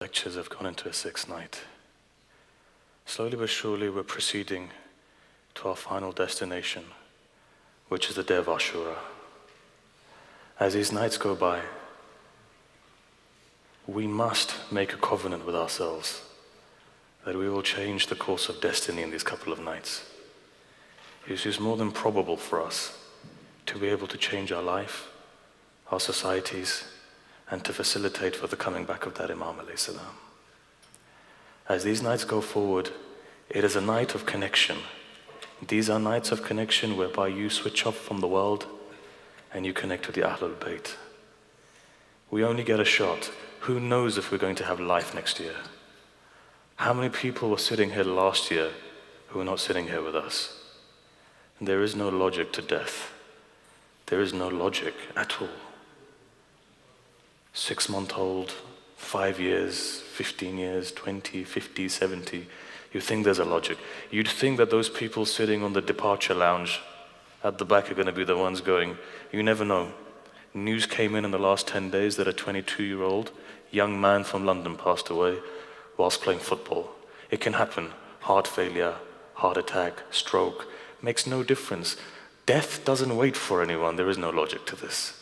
Lectures have gone into a sixth night. Slowly but surely we're proceeding to our final destination, which is the day of Ashura. As these nights go by, we must make a covenant with ourselves that we will change the course of destiny in these couple of nights. It is more than probable for us to be able to change our life, our societies, and to facilitate for the coming back of that Imam alayhi salam. As these nights go forward, it is a night of connection. These are nights of connection whereby you switch off from the world and you connect with the Ahlul Bayt. We only get a shot. Who knows if we're going to have life next year? How many people were sitting here last year who are not sitting here with us? There is no logic to death. There is no logic at all. 6-month-old, 5 years, 15 years, 20, 50, 70. You think there's a logic. You'd think that those people sitting on the departure lounge at the back are going to be the ones going. You never know. News came in the last 10 days that a 22-year-old young man from London passed away whilst playing football. It can happen. Heart failure, heart attack, stroke. Makes no difference. Death doesn't wait for anyone. There is no logic to this.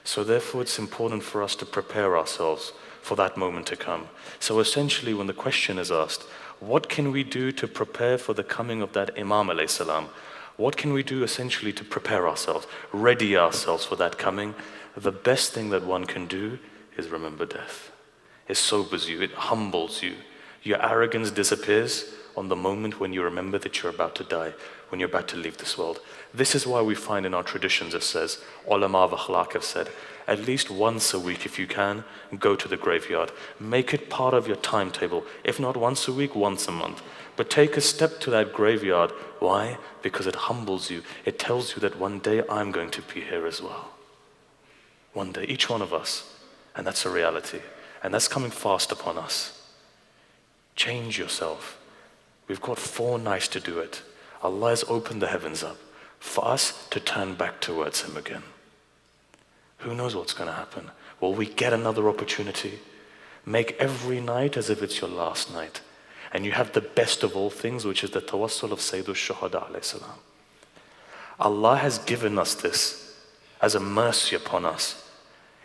So therefore it's important for us to prepare ourselves for that moment to come. So essentially when the question is asked, what can we do to prepare for the coming of that Imam alayhi salam? What can we do essentially to prepare ourselves, ready ourselves for that coming? The best thing that one can do is remember death. It sobers you, it humbles you. Your arrogance disappears on the moment when you remember that you're about to die, when you're about to leave this world. This is why we find in our traditions, it says, ulama of akhlaq have said, at least once a week if you can, go to the graveyard. Make it part of your timetable. If not once a week, once a month. But take a step to that graveyard. Why? Because it humbles you. It tells you that one day I'm going to be here as well. One day, each one of us. And that's a reality. And that's coming fast upon us. Change yourself. We've got 4 nights to do it. Allah has opened the heavens up for us to turn back towards Him again. Who knows what's going to happen? Will we get another opportunity? Make every night as if it's your last night. And you have the best of all things, which is the tawassul of Sayyidul Shuhada alayhi salam. Allah has given us this as a mercy upon us.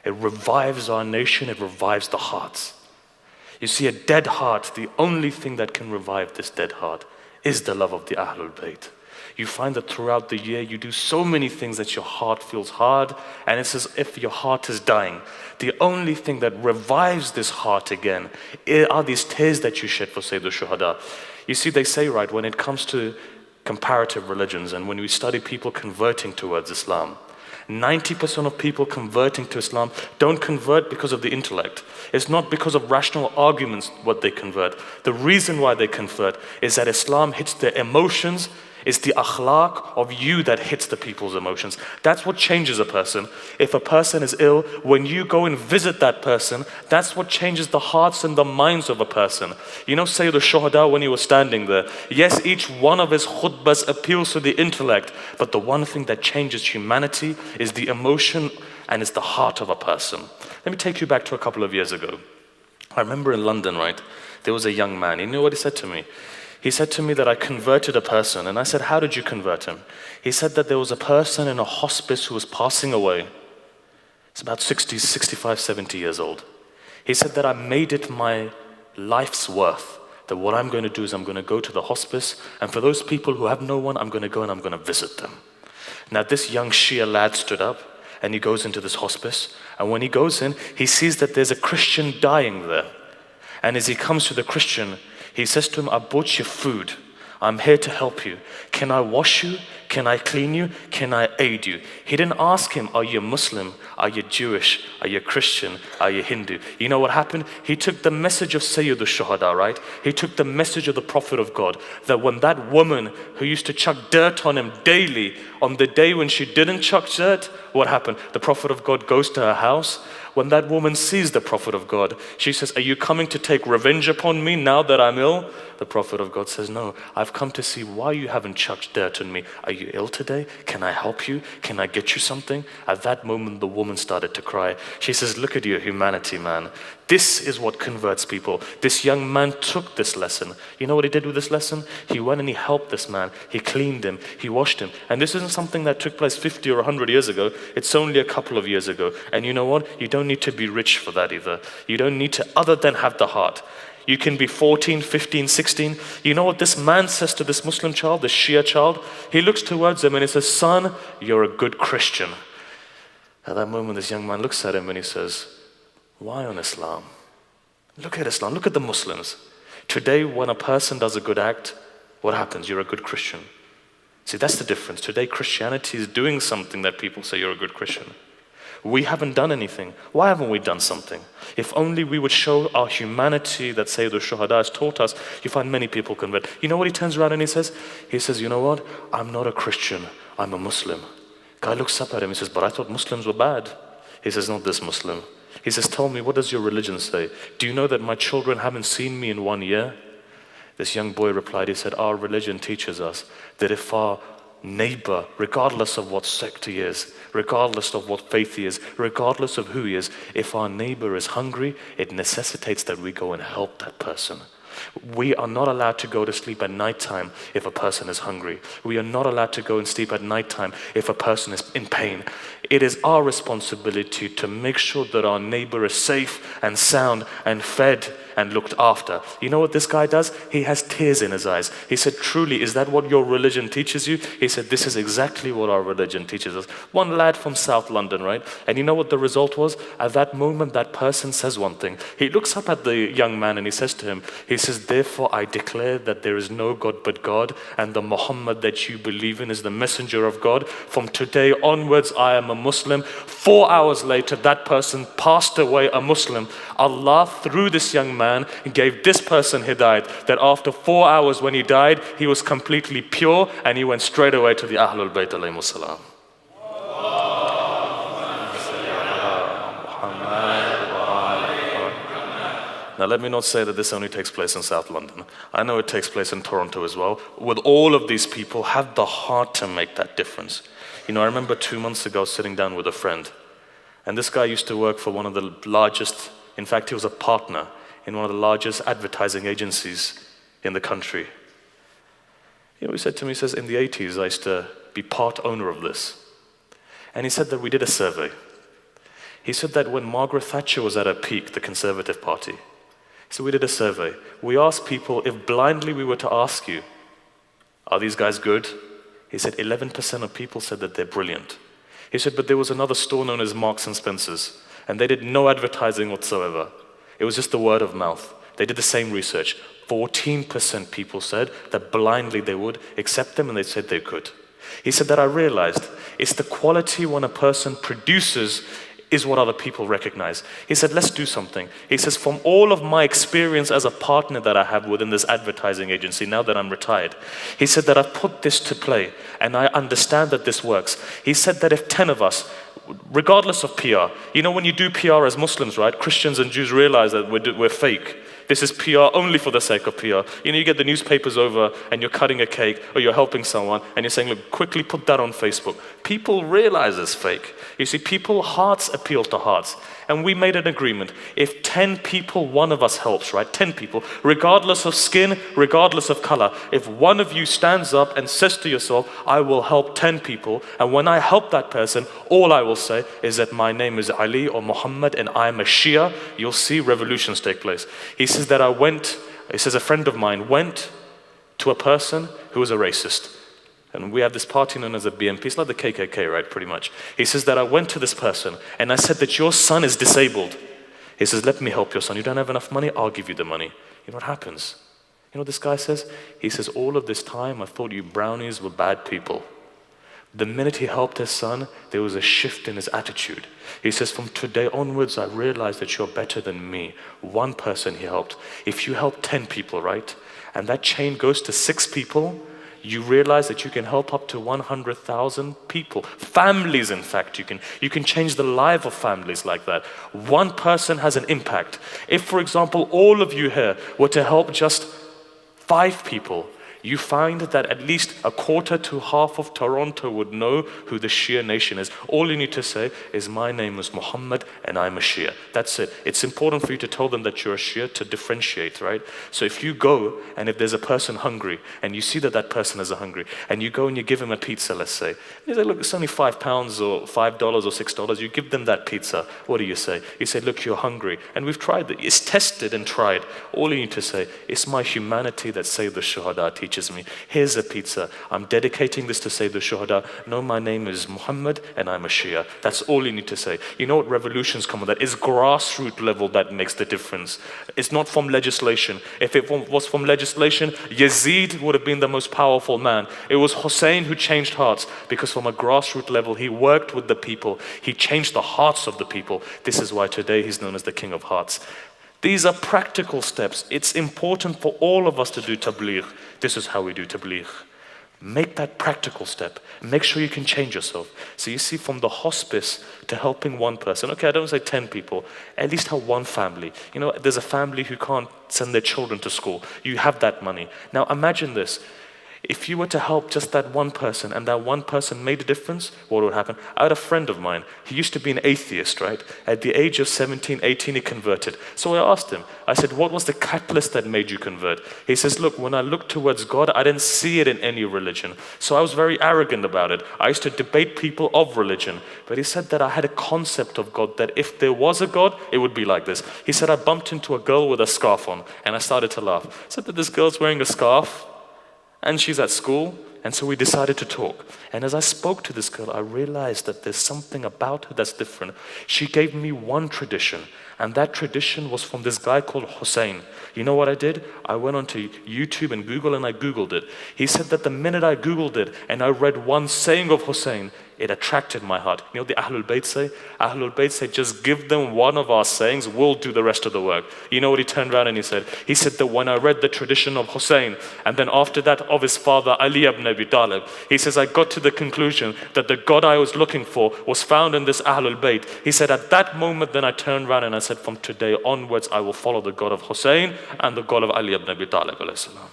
It revives our nation, it revives the hearts. You see, a dead heart, the only thing that can revive this dead heart is the love of the Ahlul Bayt. You find that throughout the year you do so many things that your heart feels hard, and it's as if your heart is dying. The only thing that revives this heart again are these tears that you shed for Sayyidul Shuhada. You see, they say, right, when it comes to comparative religions and when we study people converting towards Islam, 90% of people converting to Islam don't convert because of the intellect. It's not because of rational arguments what they convert. The reason why they convert is that Islam hits their emotions. It's the akhlaq of you that hits the people's emotions. That's what changes a person. If a person is ill, when you go and visit that person, that's what changes the hearts and the minds of a person. You know Sayyidul Shuhada when he was standing there, yes, each one of his khutbahs appeals to the intellect, but the one thing that changes humanity is the emotion and it's the heart of a person. Let me take you back to a couple of years ago. I remember in London, right, there was a young man. You know what he said to me? He said to me that I converted a person, and I said, how did you convert him? He said that there was a person in a hospice who was passing away. It's about 60, 65, 70 years old. He said that I made it my life's worth, that what I'm going to do is I'm going to go to the hospice, and for those people who have no one, I'm going to go and I'm going to visit them. Now this young Shia lad stood up, and he goes into this hospice, and when he goes in, he sees that there's a Christian dying there. And as he comes to the Christian, he says to him, I bought you food. I'm here to help you. Can I wash you? Can I clean you? Can I aid you? He didn't ask him, are you Muslim? Are you Jewish? Are you Christian? Are you Hindu? You know what happened? He took the message of Sayyidul Shuhada, right? He took the message of the Prophet of God, that when that woman who used to chuck dirt on him daily, on the day when she didn't chuck dirt, what happened? The Prophet of God goes to her house. When that woman sees the Prophet of God, she says, are you coming to take revenge upon me now that I'm ill? The Prophet of God says, no, I've come to see why you haven't chucked dirt on me. Are you ill today? Can I help you? Can I get you something? At that moment, the woman started to cry. She says, look at your humanity, man. This is what converts people. This young man took this lesson. You know what he did with this lesson? He went and he helped this man. He cleaned him. He washed him. And this isn't something that took place 50 or 100 years ago. It's only a couple of years ago. And you know what? You don't need to be rich for that either. You don't need to, other than have the heart. You can be 14, 15, 16. You know what this man says to this Muslim child, this Shia child? He looks towards him and he says, son, you're a good Christian. At that moment, this young man looks at him and he says, why on Islam? Look at Islam, look at the Muslims. Today, when a person does a good act, what happens? You're a good Christian. See, that's the difference. Today, Christianity is doing something that people say you're a good Christian. We haven't done anything. Why haven't we done something? If only we would show our humanity that Sayyidul Shuhada has taught us, you find many people convert. You know what he turns around and he says? He says, you know what? I'm not a Christian, I'm a Muslim. Guy looks up at him, he says, but I thought Muslims were bad. He says, not this Muslim. He says, tell me, what does your religion say? Do you know that my children haven't seen me in 1 year? This young boy replied, he said, our religion teaches us that if our neighbor, regardless of what sect he is, regardless of what faith he is, regardless of who he is, if our neighbor is hungry, it necessitates that we go and help that person. We are not allowed to go to sleep at nighttime if a person is hungry. We are not allowed to go and sleep at nighttime if a person is in pain. It is our responsibility to make sure that our neighbor is safe and sound and fed and looked after. You know what this guy does? He has tears in his eyes. He said, truly, is that what your religion teaches you? He said, this is exactly what our religion teaches us. One lad from South London, right? And you know what the result was? At that moment, that person says one thing. He looks up at the young man and he says to him, he says, therefore I declare that there is no God but God, and the Muhammad that you believe in is the messenger of God. From today onwards, I am a Muslim. 4 hours later, that person passed away a Muslim. Allah, through this young man, gave this person hidayat, that after 4 hours when he died, he was completely pure and he went straight away to the Ahlul Bayt alayhimus salam. Now let me not say that this only takes place in South London. I know it takes place in Toronto as well. With all of these people, have the heart to make that difference. You know, I remember 2 months ago sitting down with a friend, and this guy used to work for one of the largest, in fact he was a partner in one of the largest advertising agencies in the country. You know, he said to me, he says, in the 80s I used to be part owner of this. And he said that we did a survey. He said that when Margaret Thatcher was at her peak, the Conservative Party, so we did a survey. We asked people, if blindly we were to ask you, are these guys good? He said 11% of people said that they're brilliant. He said, but there was another store known as Marks and Spencer's, and they did no advertising whatsoever. It was just the word of mouth. They did the same research. 14% people said that blindly they would accept them, and they said they could. He said that I realized it's the quality when a person produces is what other people recognize. He said, let's do something. He says, from all of my experience as a partner that I have within this advertising agency, now that I'm retired, he said that I've put this to play and I understand that this works. He said that if 10 of us, regardless of PR, you know when you do PR as Muslims, right? Christians and Jews realize that we're fake. This is PR only for the sake of PR. You know, you get the newspapers over and you're cutting a cake or you're helping someone and you're saying, look, quickly put that on Facebook. People realize it's fake. You see, hearts appeal to hearts. And we made an agreement. If 10 people, one of us helps, right? 10 people, regardless of skin, regardless of color. If one of you stands up and says to yourself, I will help 10 people, and when I help that person, all I will say is that my name is Ali or Muhammad and I am a Shia, you'll see revolutions take place. He says that he says a friend of mine went to a person who was a racist. And we have this party known as a BNP. It's like the KKK, right, pretty much. He says that I went to this person and I said that your son is disabled. He says, let me help your son. You don't have enough money? I'll give you the money. You know what happens? You know what this guy says? He says, all of this time I thought you brownies were bad people. The minute he helped his son, there was a shift in his attitude. He says, from today onwards, I realized that you're better than me. One person he helped. If you help 10 people, right, and that chain goes to 6 people, you realize that you can help up to 100,000 people. Families, in fact, you can change the life of families like that. One person has an impact. If, for example, all of you here were to help just 5 people, you find that at least a quarter to half of Toronto would know who the Shia nation is. All you need to say is, my name is Muhammad and I'm a Shia. That's it. It's important for you to tell them that you're a Shia to differentiate, right? So if you go and if there's a person hungry and you see that that person is hungry and you go and you give him a pizza, let's say, you say, look, it's only £5 or $5 or $6, you give them that pizza. What do you say? You say, look, you're hungry. And we've tried it. It's tested and tried. All you need to say, it's my humanity that Sayyid al-Shuhada teaches me. Here's a pizza. I'm dedicating this to Sayyid al-Shuhada. No, my name is Muhammad and I'm a Shia. That's all you need to say. You know what revolutions come with that? It's grassroots level that makes the difference. It's not from legislation. If it was from legislation, Yazid would have been the most powerful man. It was Hussein who changed hearts, because from a grassroots level, he worked with the people. He changed the hearts of the people. This is why today he's known as the King of Hearts. These are practical steps. It's important for all of us to do tabligh. This is how we do tabligh. Make that practical step. Make sure you can change yourself. So you see, from the hospice to helping one person, okay, I don't say 10 people, at least have one family. You know, there's a family who can't send their children to school. You have that money. Now imagine this. If you were to help just that one person and that one person made a difference, what would happen? I had a friend of mine. He used to be an atheist, right? At the age of 17, 18, he converted. So I asked him, I said, what was the catalyst that made you convert? He says, look, when I looked towards God, I didn't see it in any religion. So I was very arrogant about it. I used to debate people of religion. But he said that I had a concept of God, that if there was a God, it would be like this. He said, I bumped into a girl with a scarf on and I started to laugh. I said that this girl's wearing a scarf and she's at school, and so we decided to talk. And as I spoke to this girl, I realized that there's something about her that's different. She gave me one tradition, and that tradition was from this guy called Hussein. You know what I did? I went onto YouTube and Google, and I Googled it. He said that the minute I Googled it and I read one saying of Hussein, it attracted my heart. You know what the Ahlul Bayt say? Ahlul Bayt say, just give them one of our sayings, we'll do the rest of the work. You know what he turned around and he said? He said that when I read the tradition of Hussein, and then after that of his father Ali ibn Abi Talib, he says, I got to the conclusion that the God I was looking for was found in this Ahlul Bayt. He said, at that moment, then I turned around and I said, from today onwards, I will follow the God of Hussein and the God of Ali ibn Abi Talib alayhi salam.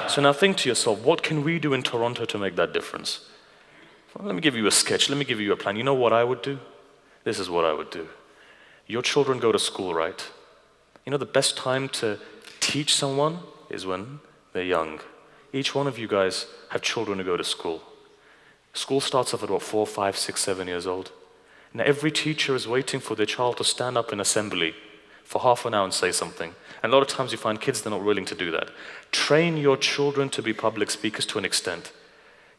So now think to yourself, what can we do in Toronto to make that difference? Well, let me give you a sketch. Let me give you a plan. You know what I would do? This is what I would do. Your children go to school, right? You know the best time to teach someone is when they're young. Each one of you guys have children who go to school. School starts off at what, 4, 5, 6, 7 years old. Now every teacher is waiting for their child to stand up in assembly for half an hour and say something. And a lot of times you find kids, they're not willing to do that. Train your children to be public speakers to an extent.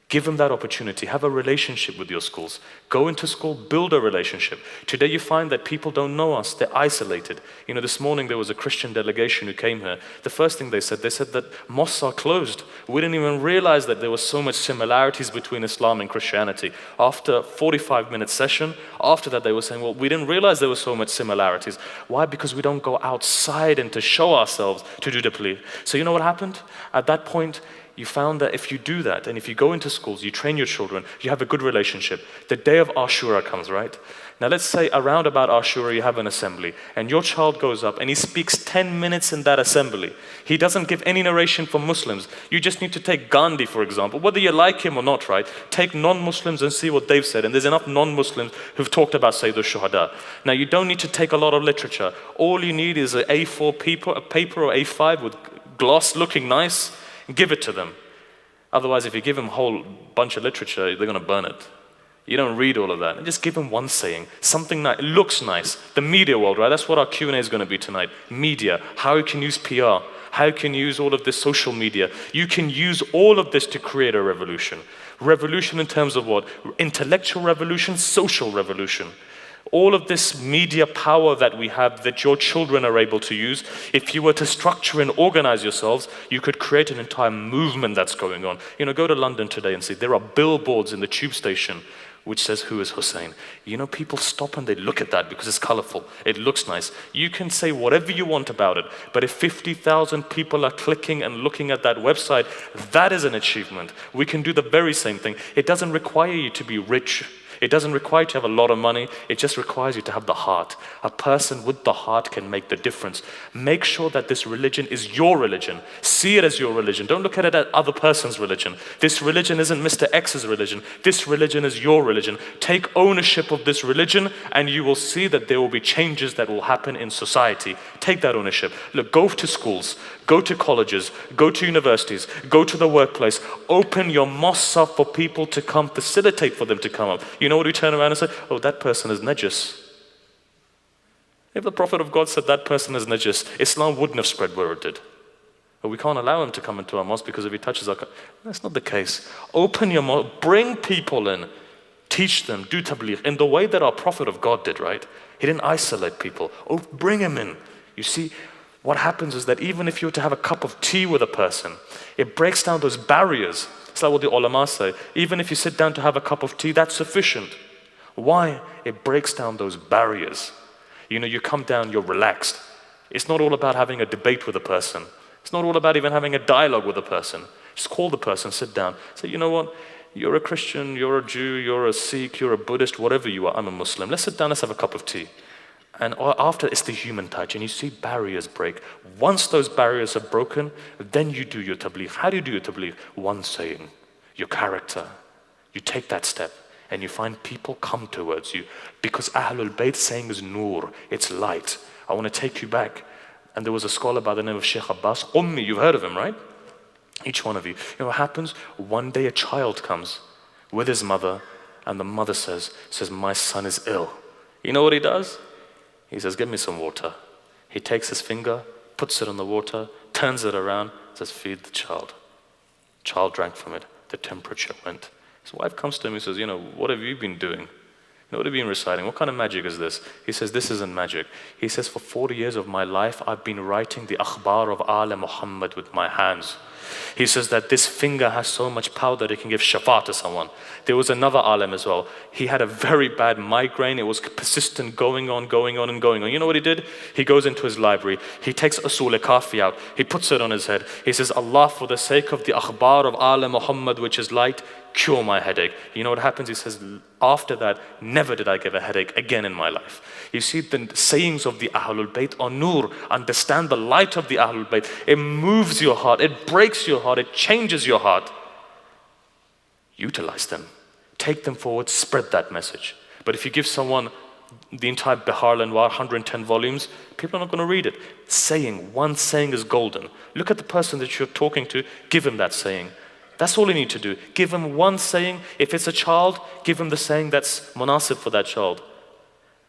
Give them that opportunity. Have a relationship with your schools. Go into school, build a relationship. Today you find that people don't know us. They're isolated. You know, this morning there was a Christian delegation who came here. The first thing they said that mosques are closed. We didn't even realize that there was so much similarities between Islam and Christianity. After a 45-minute session, after that they were saying, well, we didn't realize there was so much similarities. Why? Because we don't go outside and to show ourselves to do the plea. So you know what happened? At that point, you found that if you do that, and if you go into schools, you train your children, you have a good relationship. The day of Ashura comes, right? Now let's say around about Ashura you have an assembly, and your child goes up and he speaks 10 minutes in that assembly. He doesn't give any narration from Muslims. You just need to take Gandhi, for example, whether you like him or not, right? Take non-Muslims and see what they've said, and there's enough non-Muslims who've talked about Sayyid al-Shuhada. Now you don't need to take a lot of literature. All you need is an A4 paper or A5 with gloss looking nice. Give it to them. Otherwise, if you give them a whole bunch of literature, they're going to burn it. You don't read all of that. And just give them one saying, something that looks nice. The media world, right? That's what our Q&A is going to be tonight. Media, how you can use PR, how you can use all of this social media. You can use all of this to create a revolution. Revolution in terms of what? Intellectual revolution, social revolution. All of this media power that we have, that your children are able to use, if you were to structure and organize yourselves, you could create an entire movement that's going on. You know, go to London today and see, there are billboards in the tube station which says, who is Hussein? You know, people stop and they look at that because it's colorful. It looks nice. You can say whatever you want about it, but if 50,000 people are clicking and looking at that website, that is an achievement. We can do the very same thing. It doesn't require you to be rich. It doesn't require you to have a lot of money. It just requires you to have the heart. A person with the heart can make the difference. Make sure that this religion is your religion. See it as your religion. Don't look at it as other person's religion. This religion isn't Mr. X's religion. This religion is your religion. Take ownership of this religion and you will see that there will be changes that will happen in society. Take that ownership. Look, go to schools, go to colleges, go to universities, go to the workplace. Open your mosques up for people to come, facilitate for them to come up. You know what we turn around and say? Oh, that person is najis. If the Prophet of God said that person is najis, Islam wouldn't have spread where it did. But we can't allow him to come into our mosque because if he touches our... That's not the case. Open your mosque, bring people in, teach them, do tabligh in the way that our Prophet of God did, right? He didn't isolate people. Oh, bring him in. You see, what happens is that even if you were to have a cup of tea with a person, it breaks down those barriers. It's like what the ulama say. Even if you sit down to have a cup of tea, that's sufficient. Why? It breaks down those barriers. You know, you come down, you're relaxed. It's not all about having a debate with a person. It's not all about even having a dialogue with a person. Just call the person, sit down. Say, you know what? You're a Christian, you're a Jew, you're a Sikh, you're a Buddhist, whatever you are, I'm a Muslim. Let's sit down, let's have a cup of tea. And after, it's the human touch, and you see barriers break. Once those barriers are broken, then you do your tabligh. How do you do your tabligh? One saying, your character. You take that step, and you find people come towards you. Because Ahlul Bayt saying is nur, it's light. I want to take you back. And there was a scholar by the name of Sheikh Abbas Ummi, you've heard of him, right? Each one of you. You know what happens? One day a child comes with his mother, and the mother says, my son is ill. You know what he does? He says, give me some water. He takes his finger, puts it on the water, turns it around, says, feed the child. Child drank from it. The temperature went. His wife comes to him and says, you know, what have you been doing? You know, what have you been reciting? What kind of magic is this? He says, this isn't magic. He says, for 40 years of my life, I've been writing the akhbar of Ala Muhammad with my hands. He says that this finger has so much power that it can give shafa to someone. There was another alim as well. He had a very bad migraine. It was persistent, going on. You know what he did? He goes into his library. He takes Usul Kafi out. He puts it on his head. He says, Allah, for the sake of the akhbar of Ala Muhammad, which is light, cure my headache. You know what happens? He says, after that, never did I get a headache again in my life. You see, the sayings of the Ahlul Bayt are nur. Understand the light of the Ahlul Bayt. It moves your heart. It breaks your heart. It changes your heart. Utilize them. Take them forward. Spread that message. But if you give someone the entire Bihar Lanwar, 110 volumes, people are not going to read it. One saying is golden. Look at the person that you're talking to. Give him that saying. That's all you need to do. Give him one saying. If it's a child, give him the saying that's munasib for that child.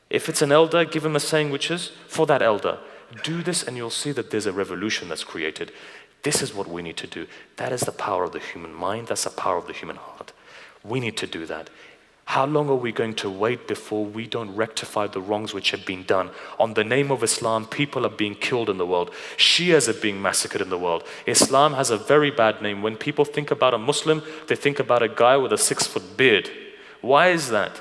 If it's an elder, give him a saying which is for that elder. Do this and you'll see that there's a revolution that's created. This is what we need to do. That is the power of the human mind. That's the power of the human heart. We need to do that. How long are we going to wait before we don't rectify the wrongs which have been done? On the name of Islam, people are being killed in the world. Shias are being massacred in the world. Islam has a very bad name. When people think about a Muslim, they think about a guy with a 6-foot beard. Why is that?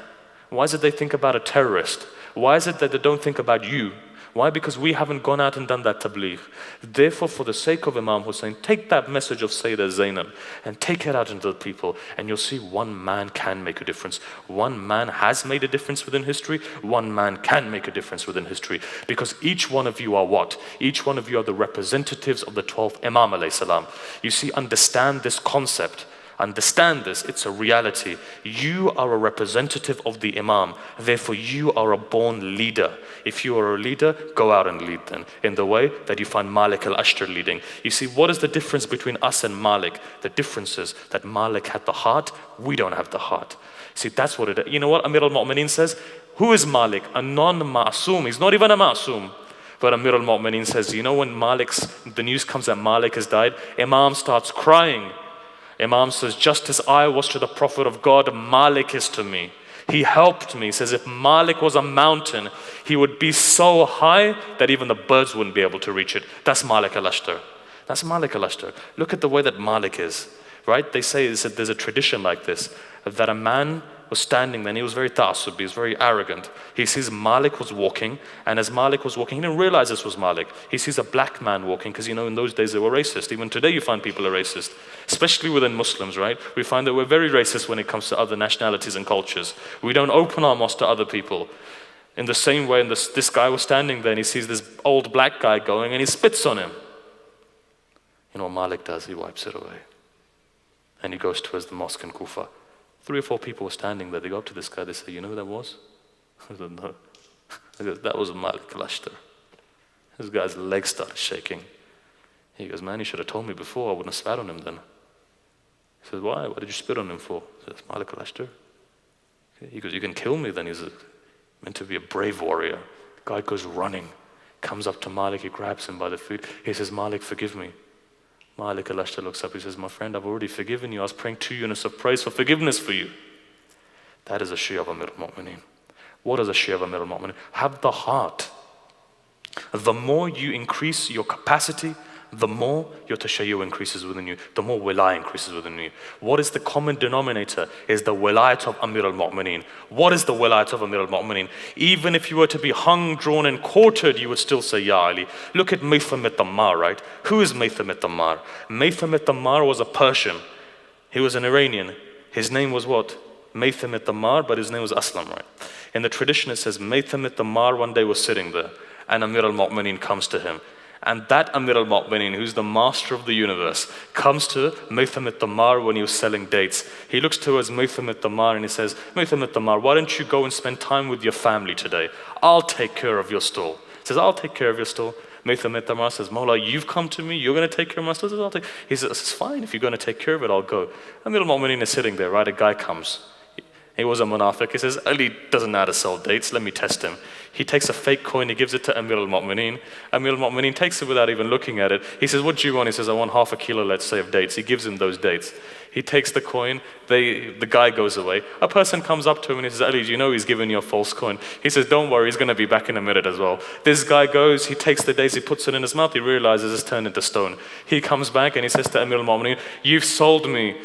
Why is it they think about a terrorist? Why is it that they don't think about you? Why? Because we haven't gone out and done that tabligh. Therefore, for the sake of Imam Hussein, take that message of Sayyidah Zainab and take it out into the people, and you'll see one man can make a difference. One man has made a difference within history. One man can make a difference within history. Because each one of you are what? Each one of you are the representatives of the 12th Imam alayhi salam. You see, understand this concept. Understand this, it's a reality. You are a representative of the Imam, therefore you are a born leader. If you are a leader, go out and lead then, in the way that you find Malik al-Ashtar leading. You see, what is the difference between us and Malik? The difference is that Malik had the heart, we don't have the heart. See, that's what it is. You know what Amir al-Mu'mineen says? Who is Malik? A non-ma'asum, he's not even a ma'asum. But Amir al-Mu'mineen says, you know when the news comes that Malik has died, Imam starts crying. Imam says, just as I was to the Prophet of God, Malik is to me. He helped me. He says, if Malik was a mountain, he would be so high that even the birds wouldn't be able to reach it. That's Malik al-Ashtar. That's Malik al-Ashtar. Look at the way that Malik is, right? They say there's a tradition like this, that a man was standing there, and he was very ta'assub, he was very arrogant. He sees Malik was walking, and as Malik was walking, he didn't realize this was Malik. He sees a black man walking, because in those days they were racist. Even today you find people are racist, especially within Muslims, right? We find that we're very racist when it comes to other nationalities and cultures. We don't open our mosque to other people. In the same way, this guy was standing there, and he sees this old black guy going, and he spits on him. You know what Malik does? He wipes it away. And he goes towards the mosque in Kufa. 3 or 4 people were standing there. They go up to this guy, they say, you know who that was? I said, no. He goes, that was Malik al-Ashtar. This guy's legs started shaking. He goes, man, you should have told me before. I wouldn't have spat on him then. He says, why? What did you spit on him for? He says, Malik al-Ashtar. He goes, you can kill me then. He's meant to be a brave warrior. The guy goes running, comes up to Malik, he grabs him by the feet. He says, Malik, forgive me. Malik al-Ashtar looks up, he says, my friend, I've already forgiven you. I was praying 2 units of praise for forgiveness for you. That is a Shia of Amir al-Mu'mineen. What is a Shia of Amir al-Mu'mineen? Have the heart. The more you increase your capacity, the more your tashayyu increases within you, the more wilayah increases within you. What is the common denominator? Is the wilayat of Amir al-Mu'mineen. What is the wilayat of Amir al-Mu'mineen? Even if you were to be hung, drawn and quartered, you would still say, Ya Ali. Look at Maytham at-Tammar, right? Who is Maytham at-Tammar? Maytham at-Tammar was a Persian. He was an Iranian. His name was what? Maytham at-Tammar, but his name was Aslam, right? In the tradition it says, Maytham at-Tammar one day was sitting there, and Amir al-Mu'mineen comes to him. And that Amir al-Mu'mineen, who's the master of the universe, comes to Maytham at-Tammar when he was selling dates. He looks towards Maytham at-Tammar and he says, Maytham at-Tammar, why don't you go and spend time with your family today? I'll take care of your stall. He says, I'll take care of your stall. Maytham at-Tammar says, Mawla, you've come to me, you're going to take care of my stall? He says, it's fine, if you're going to take care of it, I'll go. Amir al-Mu'mineen is sitting there, right? A guy comes. He was a munafiq. He says, Ali doesn't know how to sell dates, let me test him. He takes a fake coin, he gives it to Amir al-Mu'mineen. Amir al-Mu'mineen takes it without even looking at it. He says, what do you want? He says, I want half a kilo, let's say, of dates. He gives him those dates. He takes the coin, the guy goes away. A person comes up to him and he says, Ali, do you know he's given you a false coin? He says, don't worry, he's going to be back in a minute as well. This guy goes, he takes the dates, he puts it in his mouth, he realizes it's turned into stone. He comes back and he says to Amir al-Mu'mineen, you've sold me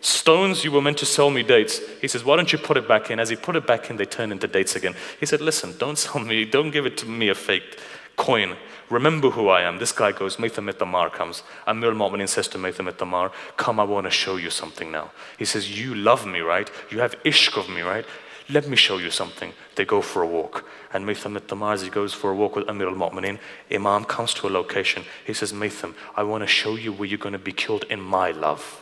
stones, you were meant to sell me dates. He says, why don't you put it back in? As he put it back in, they turn into dates again. He said, listen, don't sell me, don't give it to me a fake coin. Remember who I am. This guy goes, Maytham at-Tammar comes. Amir al-Mu'mineen says to Maytham at-Tammar, come, I want to show you something now. He says, you love me, right? You have ishq of me, right? Let me show you something. They go for a walk. And Maytham at-Tammar, as he goes for a walk with Amir al-Mu'mineen, Imam comes to a location. He says, Maytham, I want to show you where you're going to be killed in my love.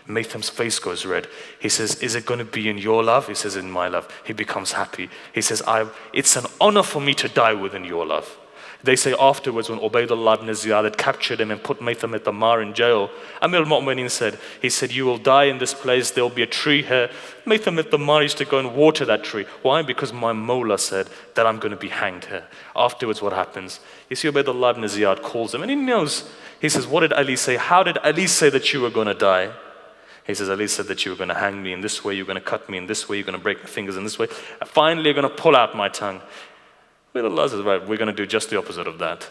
Maytham's face goes red. He says, is it going to be in your love? He says, in my love. He becomes happy. He says, it's an honor for me to die within your love. They say afterwards when Ubaydullah ibn Ziyad had captured him and put Maytham at-Tammar in jail, Amir al-Mu'mineen said, you will die in this place, there will be a tree here. Maytham at-Tammar used to go and water that tree. Why? Because my Mawla said that I'm going to be hanged here. Afterwards what happens? You see Ubaydullah ibn Ziyad calls him and he knows. He says, what did Ali say? How did Ali say that you were going to die? He says, Ali said that you were going to hang me in this way, you're going to cut me in this way, you're going to break my fingers in this way. Finally, you're going to pull out my tongue. Allah says, right, we're going to do just the opposite of that.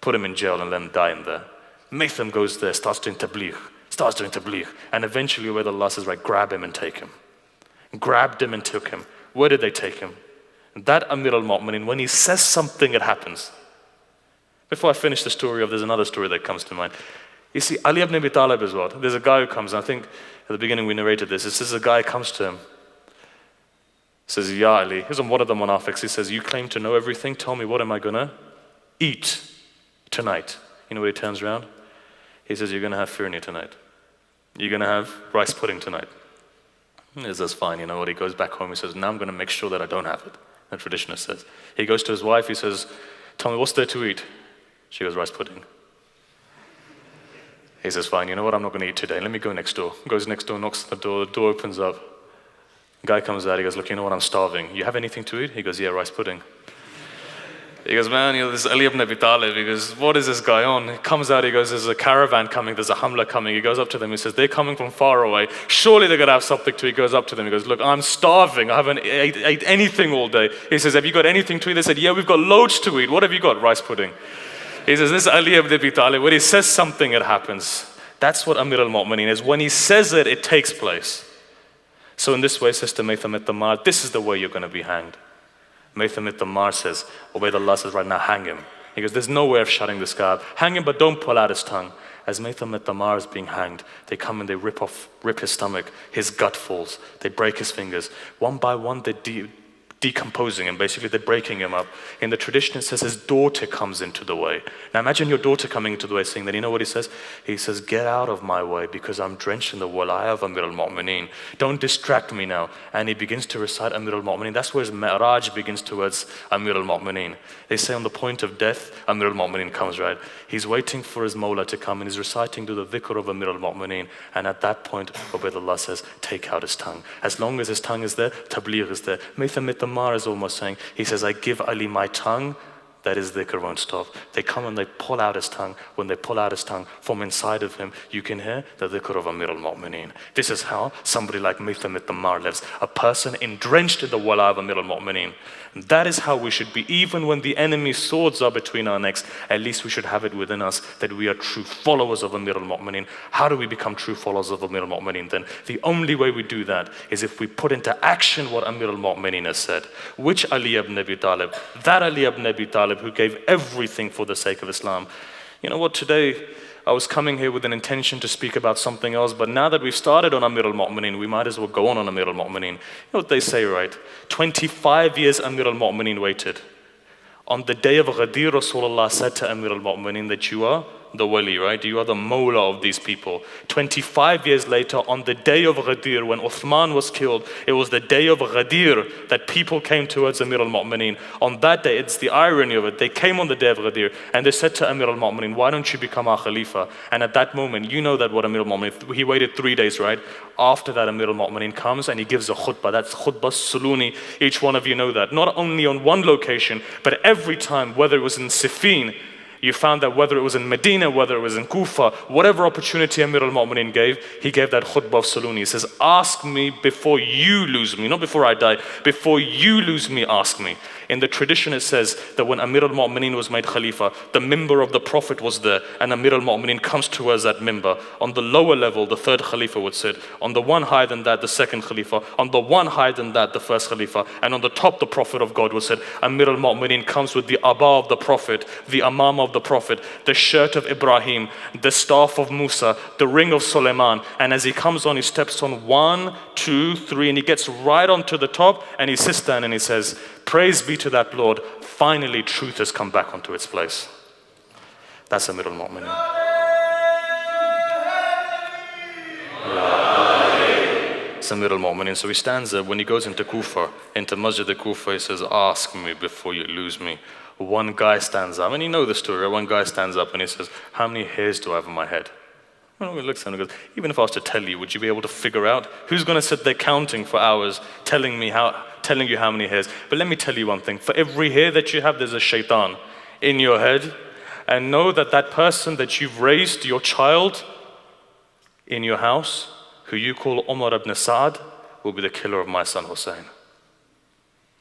Put him in jail and let him die in there. Maytham goes there, starts doing tabligh. And eventually, where Allah says, right, grab him and take him. Grabbed him and took him. Where did they take him? That Amir al-Mu'mineen, when he says something, it happens. Before I finish the story there's another story that comes to mind. You see, Ali ibn Abi Talib as well. There's a guy who comes, and I think at the beginning we narrated this. It says a guy comes to him, says, Ya Ali, he's on one of the munafiqs. He says, you claim to know everything. Tell me, what am I going to eat tonight? You know what he turns around? He says, you're going to have firni tonight. You're going to have rice pudding tonight. He says, fine. You know what? He goes back home. He says, now I'm going to make sure that I don't have it. The traditionist says. He goes to his wife. He says, tell me, what's there to eat? She goes, rice pudding. He says, fine, you know what, I'm not going to eat today. Let me go next door. Goes next door, knocks on the door opens up. Guy comes out, he goes, look, you know what, I'm starving. You have anything to eat? He goes, yeah, rice pudding. He goes, man, this is Ali ibn Abi Talib. He goes, what is this guy on? He comes out, he goes, there's a caravan coming, there's a hamla coming. He goes up to them, he says, they're coming from far away. Surely they're going to have something to eat. He goes up to them, he goes, look, I'm starving. I haven't ate anything all day. He says, have you got anything to eat? They said, yeah, we've got loads to eat. What have you got? Rice pudding. He says, this is Ali ibn Abi Talib. When he says something, it happens. That's what Amir al-Mu'mineen is. When he says it, it takes place. So in this way, says to Maytham at-Tamar, this is the way you're going to be hanged. Maytham at-Tamar says, Ubaydullah says, right now, hang him. He goes, there's no way of shutting this guy up. Hang him, but don't pull out his tongue. As Maytham at-Tamar is being hanged, they come and they rip his stomach, his gut falls, they break his fingers. One by one, they're decomposing him, basically they're breaking him up. In the tradition it says his daughter comes into the way. Now imagine your daughter coming into the way saying that, you know what he says? He says, get out of my way because I'm drenched in the walaya of Amir al-Mu'mineen. Don't distract me now. And he begins to recite Amir al-Mu'mineen. That's where his mi'raj begins towards Amir al-Mu'mineen. They say on the point of death, Amir al-Mu'mineen comes, right? He's waiting for his Mawla to come and he's reciting to the dhikr of Amir al-Mu'mineen. And at that point, Ubaydullah says, take out his tongue. As long as his tongue is there, tabligh is there. Maytham at-Tamar is almost saying, he says, I give Ali my tongue, that his dhikr won't stop. They come and they pull out his tongue. When they pull out his tongue, from inside of him, you can hear the dhikr of Amir al-Mu'mineen. This is how somebody like Maytham at-Tamar lives. A person drenched in the wala of Amir al-Mu'mineen. That is how we should be. Even when the enemy's swords are between our necks, at least we should have it within us that we are true followers of Amir al-Mu'mineen. How do we become true followers of Amir al-Mu'mineen then? The only way we do that is if we put into action what Amir al-Mu'mineen has said. Which Ali ibn Abi Talib? That Ali ibn Abi Talib who gave everything for the sake of Islam. You know what, today I was coming here with an intention to speak about something else, but now that we've started on Amir al-Mu'mineen, we might as well go on Amir al-Mu'mineen. You know what they say, right? 25 years Amir al-Mu'mineen waited. On the day of Ghadir, Rasulullah said to Amir al-Mu'mineen that you are the wali, right? You are the mawla of these people. 25 years later, on the day of Ghadir, when Uthman was killed, it was the day of Ghadir that people came towards Amir al-Mu'mineen. On that day, it's the irony of it, they came on the day of Ghadir and they said to Amir al-Mu'mineen, why don't you become our Khalifa? And at that moment, you know that what Amir al-Mu'mineen, he waited 3 days, right? After that, Amir al-Mu'mineen comes and he gives a khutbah. That's khutbah suluni. Each one of you know that. Not only on one location, but every time, whether it was in Siffin, you found that whether it was in Medina, whether it was in Kufa, whatever opportunity Amir al-Mu'mineen gave, he gave that khutbah of Saluni. He says, ask me before you lose me, not before I die, before you lose me, ask me. In the tradition it says that when Amir al-Mu'mineen was made Khalifa, the member of the Prophet was there, and Amir al-Mu'mineen comes towards that member. On the lower level, the third Khalifa would sit. On the one higher than that, the second Khalifa. On the one higher than that, the first Khalifa. And on the top, the Prophet of God would sit. Amir al-Mu'mineen comes with the Aba of the Prophet, the Amam of the Prophet, the shirt of Ibrahim, the staff of Musa, the ring of Suleiman. And as he comes on, he steps on 1, 2, 3, and he gets right onto the top, and he sits down and he says, praise be to that Lord, finally truth has come back onto its place. That's Amir al-Mu'mineen. It's Amir al-Mu'mineen. So he stands there, when he goes into Kufa, into Masjid al-Kufa, he says, ask me before you lose me. One guy stands up, and you know the story, right? One guy stands up and he says, how many hairs do I have on my head? Well, he looks at him and goes, even if I was to tell you, would you be able to figure out? Who's going to sit there counting for hours, telling you how many hairs? But let me tell you one thing. For every hair that you have, there's a shaitan in your head. And know that that person that you've raised, your child, in your house, who you call Umar ibn Sa'd, will be the killer of my son Hussein.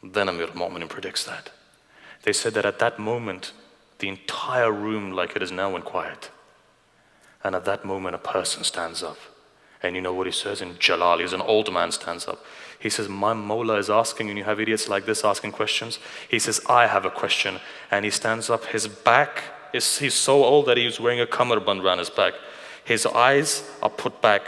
Then Amir al-Mu'mineen predicts that. They said that at that moment, the entire room, like it is now, went quiet. And at that moment, a person stands up. And you know what he says in Jalal? He's an old man, stands up. He says, my Mawla is asking, and you have idiots like this asking questions. He says, I have a question. And he stands up. His back, he's so old that he's wearing a kamarband around his back. His eyes are put back.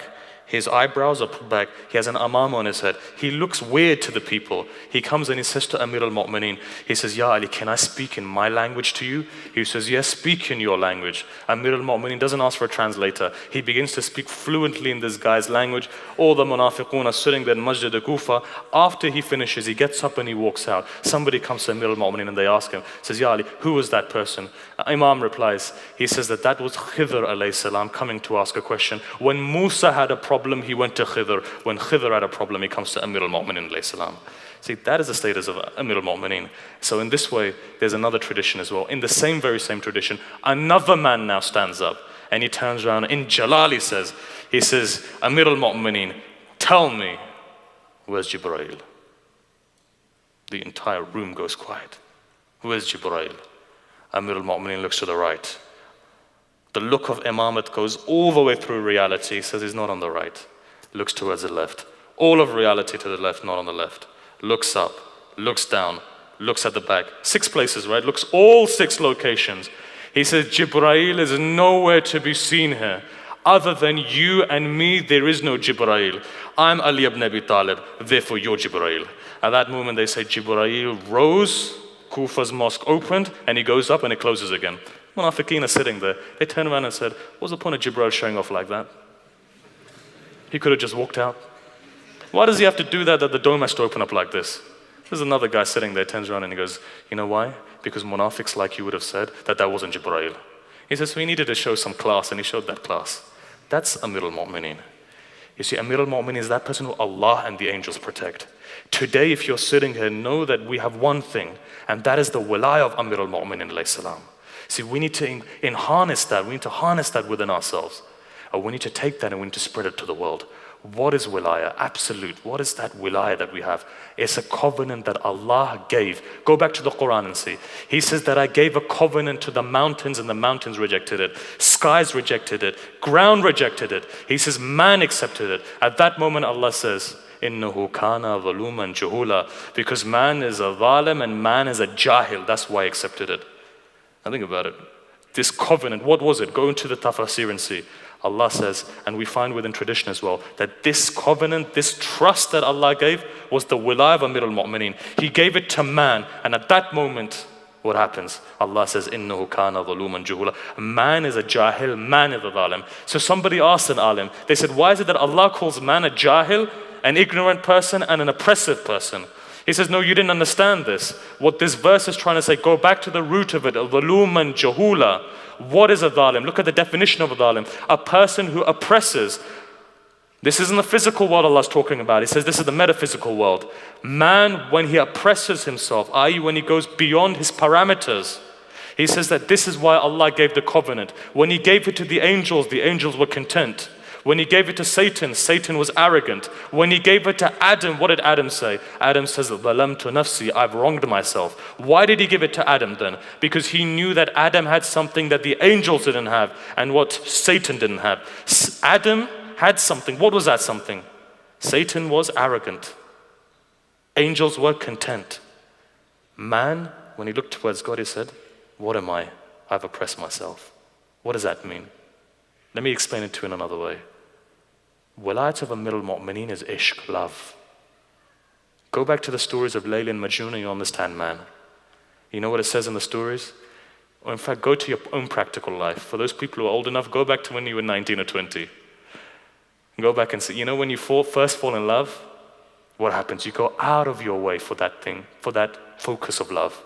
His eyebrows are put back. He has an amam on his head. He looks weird to the people. He comes and he says to Amir al-Mu'mineen, he says, Ya Ali, can I speak in my language to you? He says, yes, speak in your language. Amir al-Mu'mineen doesn't ask for a translator. He begins to speak fluently in this guy's language. All the munafiqun are sitting there in Masjid al-Kufa. After he finishes, he gets up and he walks out. Somebody comes to Amir al-Mu'mineen and they ask him, says, Ya Ali, who was that person? Imam replies, he says that was Khidr alayhi salam coming to ask a question. When Musa had a problem, he went to Khidr. When Khidr had a problem, he comes to Amir al-Mu'mineen alayhi salam. See, that is the status of Amir al-Mu'mineen. So in this way, there's another tradition as well. In the very same tradition, another man now stands up and he turns around. In Jalal, he says, Amir al-Mu'mineen, tell me, where's Jibreel? The entire room goes quiet. Where's Jibreel? Amir al-Mu'mineen looks to the right. The look of imamat goes all the way through reality. He says he's not on the right. Looks towards the left. All of reality to the left, not on the left. Looks up, looks down, looks at the back. 6 places, right? Looks all 6 locations. He says, Jibreel is nowhere to be seen here. Other than you and me, there is no Jibreel. I'm Ali ibn Abi Talib, therefore you're Jibreel. At that moment, they say Jibreel rose, Kufa's mosque opened, and he goes up and it closes again. Munafiqeen are sitting there. They turn around and said, what's the point of Jibreel showing off like that? He could have just walked out. Why does he have to do that the dome has to open up like this? There's another guy sitting there, turns around and he goes, you know why? Because munafiqs like you would have said that wasn't Jibreel. He says, so he needed to show some class, and he showed that class. That's Amir al-Mu'mineen. You see, Amir al-Mu'mineen is that person who Allah and the angels protect. Today, if you're sitting here, know that we have one thing, and that is the wilayah of Amir al-Mu'mineen alayhi salam. See, we need to harness that. We need to harness that within ourselves. We need to take that and we need to spread it to the world. What is wilayah? Absolute. What is that wilayah that we have? It's a covenant that Allah gave. Go back to the Quran and see. He says that I gave a covenant to the mountains and the mountains rejected it. Skies rejected it. Ground rejected it. He says man accepted it. At that moment Allah says, إِنَّهُ كَانَ ظَلُومًا جُهُولًا. Because man is a zalim and man is a jahil. That's why he accepted it. Now think about it. This covenant, what was it? Go into the tafsir and see. Allah says, and we find within tradition as well, that this covenant, this trust that Allah gave was the wilayah of Amir al-Mu'mineen. He gave it to man, and at that moment, what happens? Allah says, إِنَّهُ كَانَ ظَلُومًا جُهُولًا. Man is a jahil, man is a zalim. So somebody asked an alim, they said, why is it that Allah calls man a jahil, an ignorant person, and an oppressive person? He says, no, you didn't understand this. What this verse is trying to say, go back to the root of it, ظَلُومًا جُهُولًا. What is a zalim? Look at the definition of a zalim. A person who oppresses. This isn't the physical world Allah's talking about. He says this is the metaphysical world. Man, when he oppresses himself, i.e. when he goes beyond his parameters, he says that this is why Allah gave the covenant. When he gave it to the angels were content. When he gave it to Satan, Satan was arrogant. When he gave it to Adam, what did Adam say? Adam says, ظَلَمْتُ نَفْسِي, I've wronged myself. Why did he give it to Adam then? Because he knew that Adam had something that the angels didn't have and what Satan didn't have. Adam had something. What was that something? Satan was arrogant. Angels were content. Man, when he looked towards God, he said, what am I? I've oppressed myself. What does that mean? Let me explain it to you in another way. Wilayat of Amir al-Mu'mineen is ishq, love. Go back to the stories of Layla and Majnun and you'll understand, man. You know what it says in the stories? Or in fact, go to your own practical life. For those people who are old enough, go back to when you were 19 or 20. Go back and see, you know when you first fall in love, what happens? You go out of your way for that thing, for that focus of love.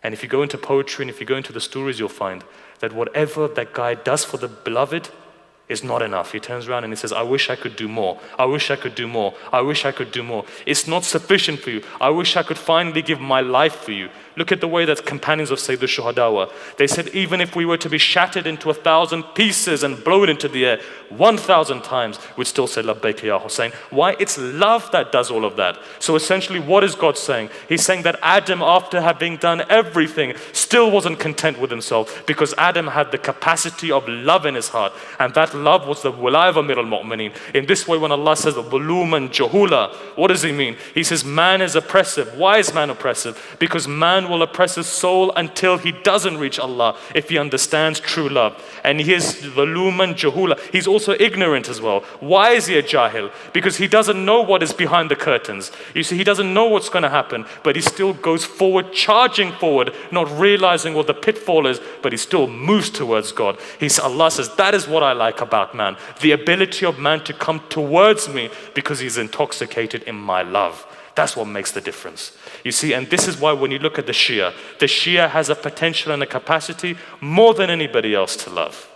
And if you go into poetry and if you go into the stories, you'll find that whatever that guy does for the beloved is not enough. He turns around and he says, I wish I could do more. I wish I could do more. I wish I could do more. It's not sufficient for you. I wish I could finally give my life for you. Look at the way that companions of Sayyid al-Shuhada were. They said, even if we were to be shattered into 1,000 pieces and blown into the air 1,000 times, we'd still say, Labbaik ya Hussein. Why? It's love that does all of that. So essentially, what is God saying? He's saying that Adam, after having done everything, still wasn't content with himself because Adam had the capacity of love in his heart. And that love was the wilayah of Amir al-Mu'mineen. In this way, when Allah says, ظُلُومًا جُهُولًا, what does he mean? He says, man is oppressive. Why is man oppressive? Because man will oppress his soul until he doesn't reach Allah if he understands true love. And he is ظُلُومًا جُهُولًا. He's also ignorant as well. Why is he a jahil? Because he doesn't know what is behind the curtains. You see, he doesn't know what's going to happen, but he still goes forward, charging forward, not realizing what the pitfall is, but he still moves towards God. Allah says, that is what I like about man. The ability of man to come towards me because he's intoxicated in my love. That's what makes the difference. You see, and this is why when you look at the Shia has a potential and a capacity more than anybody else to love.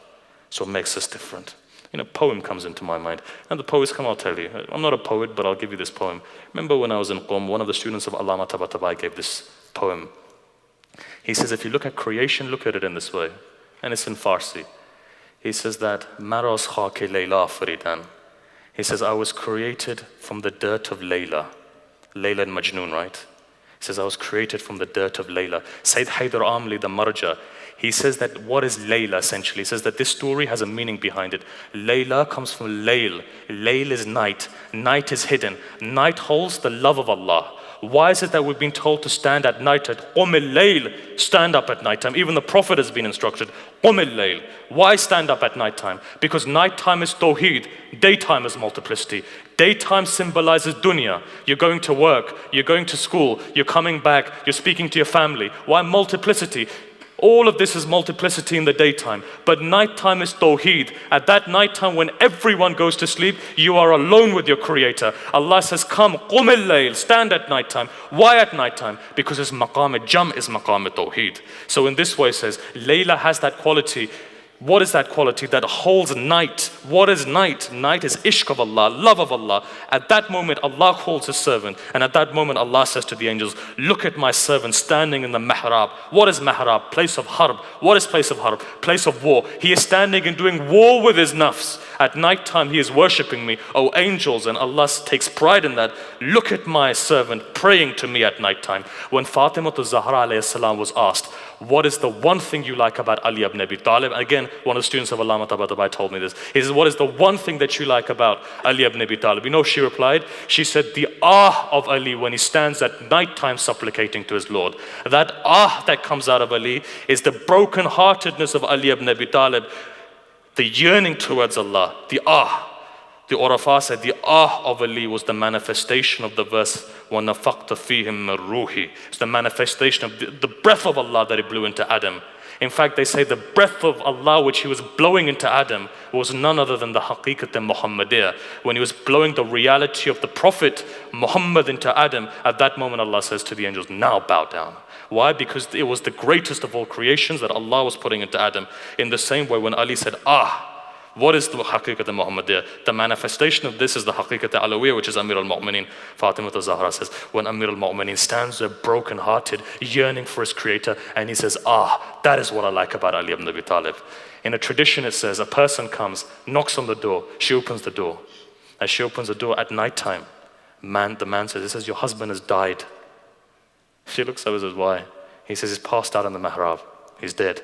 So it makes us different. You know, poem comes into my mind. And the poets come, I'll tell you. I'm not a poet, but I'll give you this poem. Remember when I was in Qom, one of the students of Allama Tabatabai gave this poem. He says, if you look at creation, look at it in this way. And it's in Farsi. He says that, Maros khaki Layla Faridan. He says, I was created from the dirt of Layla. Layla and Majnun, right? He says, I was created from the dirt of Layla. Sayyid Haydar Amli, the Marja, he says that what is Layla essentially? He says that this story has a meaning behind it. Layla comes from Layl. Layl is night. Night is hidden. Night holds the love of Allah. Why is it that we've been told to stand at night at Qum al-Layl, stand up at nighttime? Even the Prophet has been instructed, Qum al-Layl. Why stand up at nighttime? Because nighttime is Tawheed, daytime is multiplicity. Daytime symbolizes dunya. You're going to work, you're going to school, you're coming back, you're speaking to your family. Why multiplicity? All of this is multiplicity in the daytime. But nighttime is Tawheed. At that nighttime when everyone goes to sleep, you are alone with your Creator. Allah says, come, Qum al-Layl, stand at nighttime. Why at nighttime? Because it's maqam jam is maqam Tawheed. So in this way it says, Layla has that quality. What is that quality that holds night? What is night? Night is ishq of Allah, love of Allah. At that moment, Allah calls His servant. And at that moment, Allah says to the angels, look at my servant standing in the mihrab. What is mihrab? Place of harb. What is place of harb? Place of war. He is standing and doing war with his nafs. At night time, he is worshipping me. Oh angels, and Allah takes pride in that. Look at my servant praying to me at night time. When Fatima Zahra alayhi salam was asked, what is the one thing you like about Ali ibn Abi Talib? Again, one of the students of Allama Tabatabai told me this. He says, what is the one thing that you like about Ali ibn Abi Talib? You know, she replied, she said, the of Ali when he stands at night time supplicating to his Lord. That that comes out of Ali is the broken-heartedness of Ali ibn Abi Talib, the yearning towards Allah, the The Urafa said the of Ali was the manifestation of the verse وَنَفَقْتَ فِيهِمْ مِنْ رُوحِ. It's the manifestation of the breath of Allah that He blew into Adam. In fact, they say the breath of Allah which He was blowing into Adam was none other than the haqiqat Muhammadiyah. When He was blowing the reality of the Prophet Muhammad into Adam, at that moment Allah says to the angels, now bow down. Why? Because it was the greatest of all creations that Allah was putting into Adam. In the same way when Ali said, what is the haqiqat al-Muhammadiyah? The manifestation of this is the haqiqat al-Alawiyah, which is Amir al-Mu'mineen. Fatima al-Zahra says, when Amir al-Mu'mineen stands there broken-hearted, yearning for his creator, and he says, that is what I like about Ali ibn Abi Talib. In a tradition it says, a person comes, knocks on the door, she opens the door. As she opens the door at night time, the man says, your husband has died. She looks over and says, why? He says, he's passed out in the mihrab. He's dead.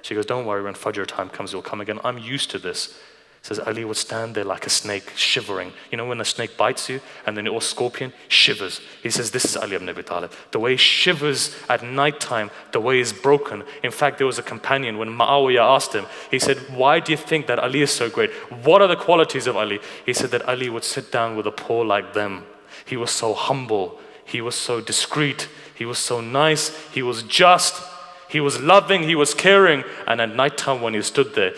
She goes, don't worry, when Fajr time comes, he'll come again. I'm used to this. Says Ali would stand there like a snake, shivering. You know when a snake bites you and then or scorpion shivers. He says, this is Ali ibn Abi Talib. The way he shivers at night time, the way he's broken. In fact, there was a companion, when Muawiyah asked him, he said, why do you think that Ali is so great? What are the qualities of Ali? He said that Ali would sit down with a poor like them. He was so humble. He was so discreet. He was so nice. He was just. He was loving, he was caring, and at night time when he stood there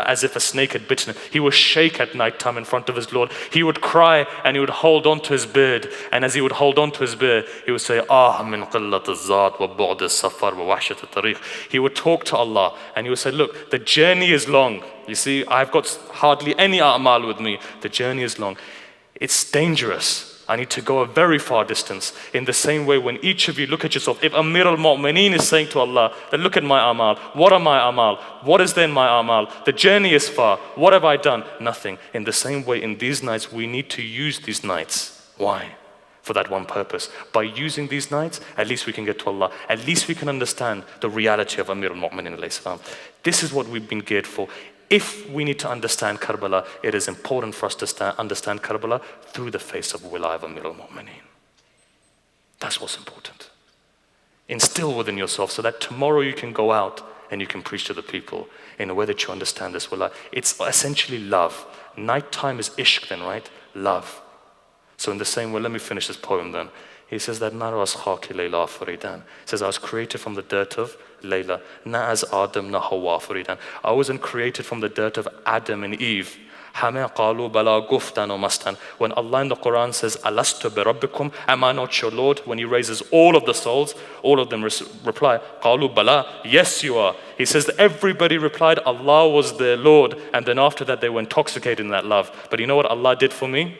as if a snake had bitten him. He would shake at night time in front of his Lord. He would cry and he would hold on to his beard. And as he would hold on to his beard, he would say, min qillat al-zat wa bu'd al-safar wa wahshat al-tariq. He would talk to Allah and he would say, look, the journey is long. You see, I've got hardly any a'mal with me. The journey is long. It's dangerous. I need to go a very far distance. In the same way, when each of you look at yourself, if Amir al-Mu'mineen is saying to Allah, then look at my amal. What are my amal? What is there in my amal? The journey is far. What have I done? Nothing. In the same way, in these nights, we need to use these nights. Why? For that one purpose. By using these nights, at least we can get to Allah. At least we can understand the reality of Amir al-Mu'mineen alayhi salam. This is what we've been geared for. If we need to understand Karbala, it is important for us to understand Karbala through the face of Wilayah of Amir al-Mu'mineen. That's what's important. Instill within yourself so that tomorrow you can go out and you can preach to the people in a way that you understand this Wilayah. It's essentially love. Nighttime is ishq then, right? Love. So in the same way, let me finish this poem then. He says that Naro as khaki Layla faridan. He says, I was created from the dirt of Layla. Na as Adam na Hawa faridan. I wasn't created from the dirt of Adam and Eve. Hame qalu bala guftan o mastan. When Allah in the Quran says, Alastu bi rabbikum, am I not your Lord? When He raises all of the souls, all of them reply, Qalu bala, yes you are. He says that everybody replied, Allah was their Lord. And then after that they were intoxicated in that love. But you know what Allah did for me?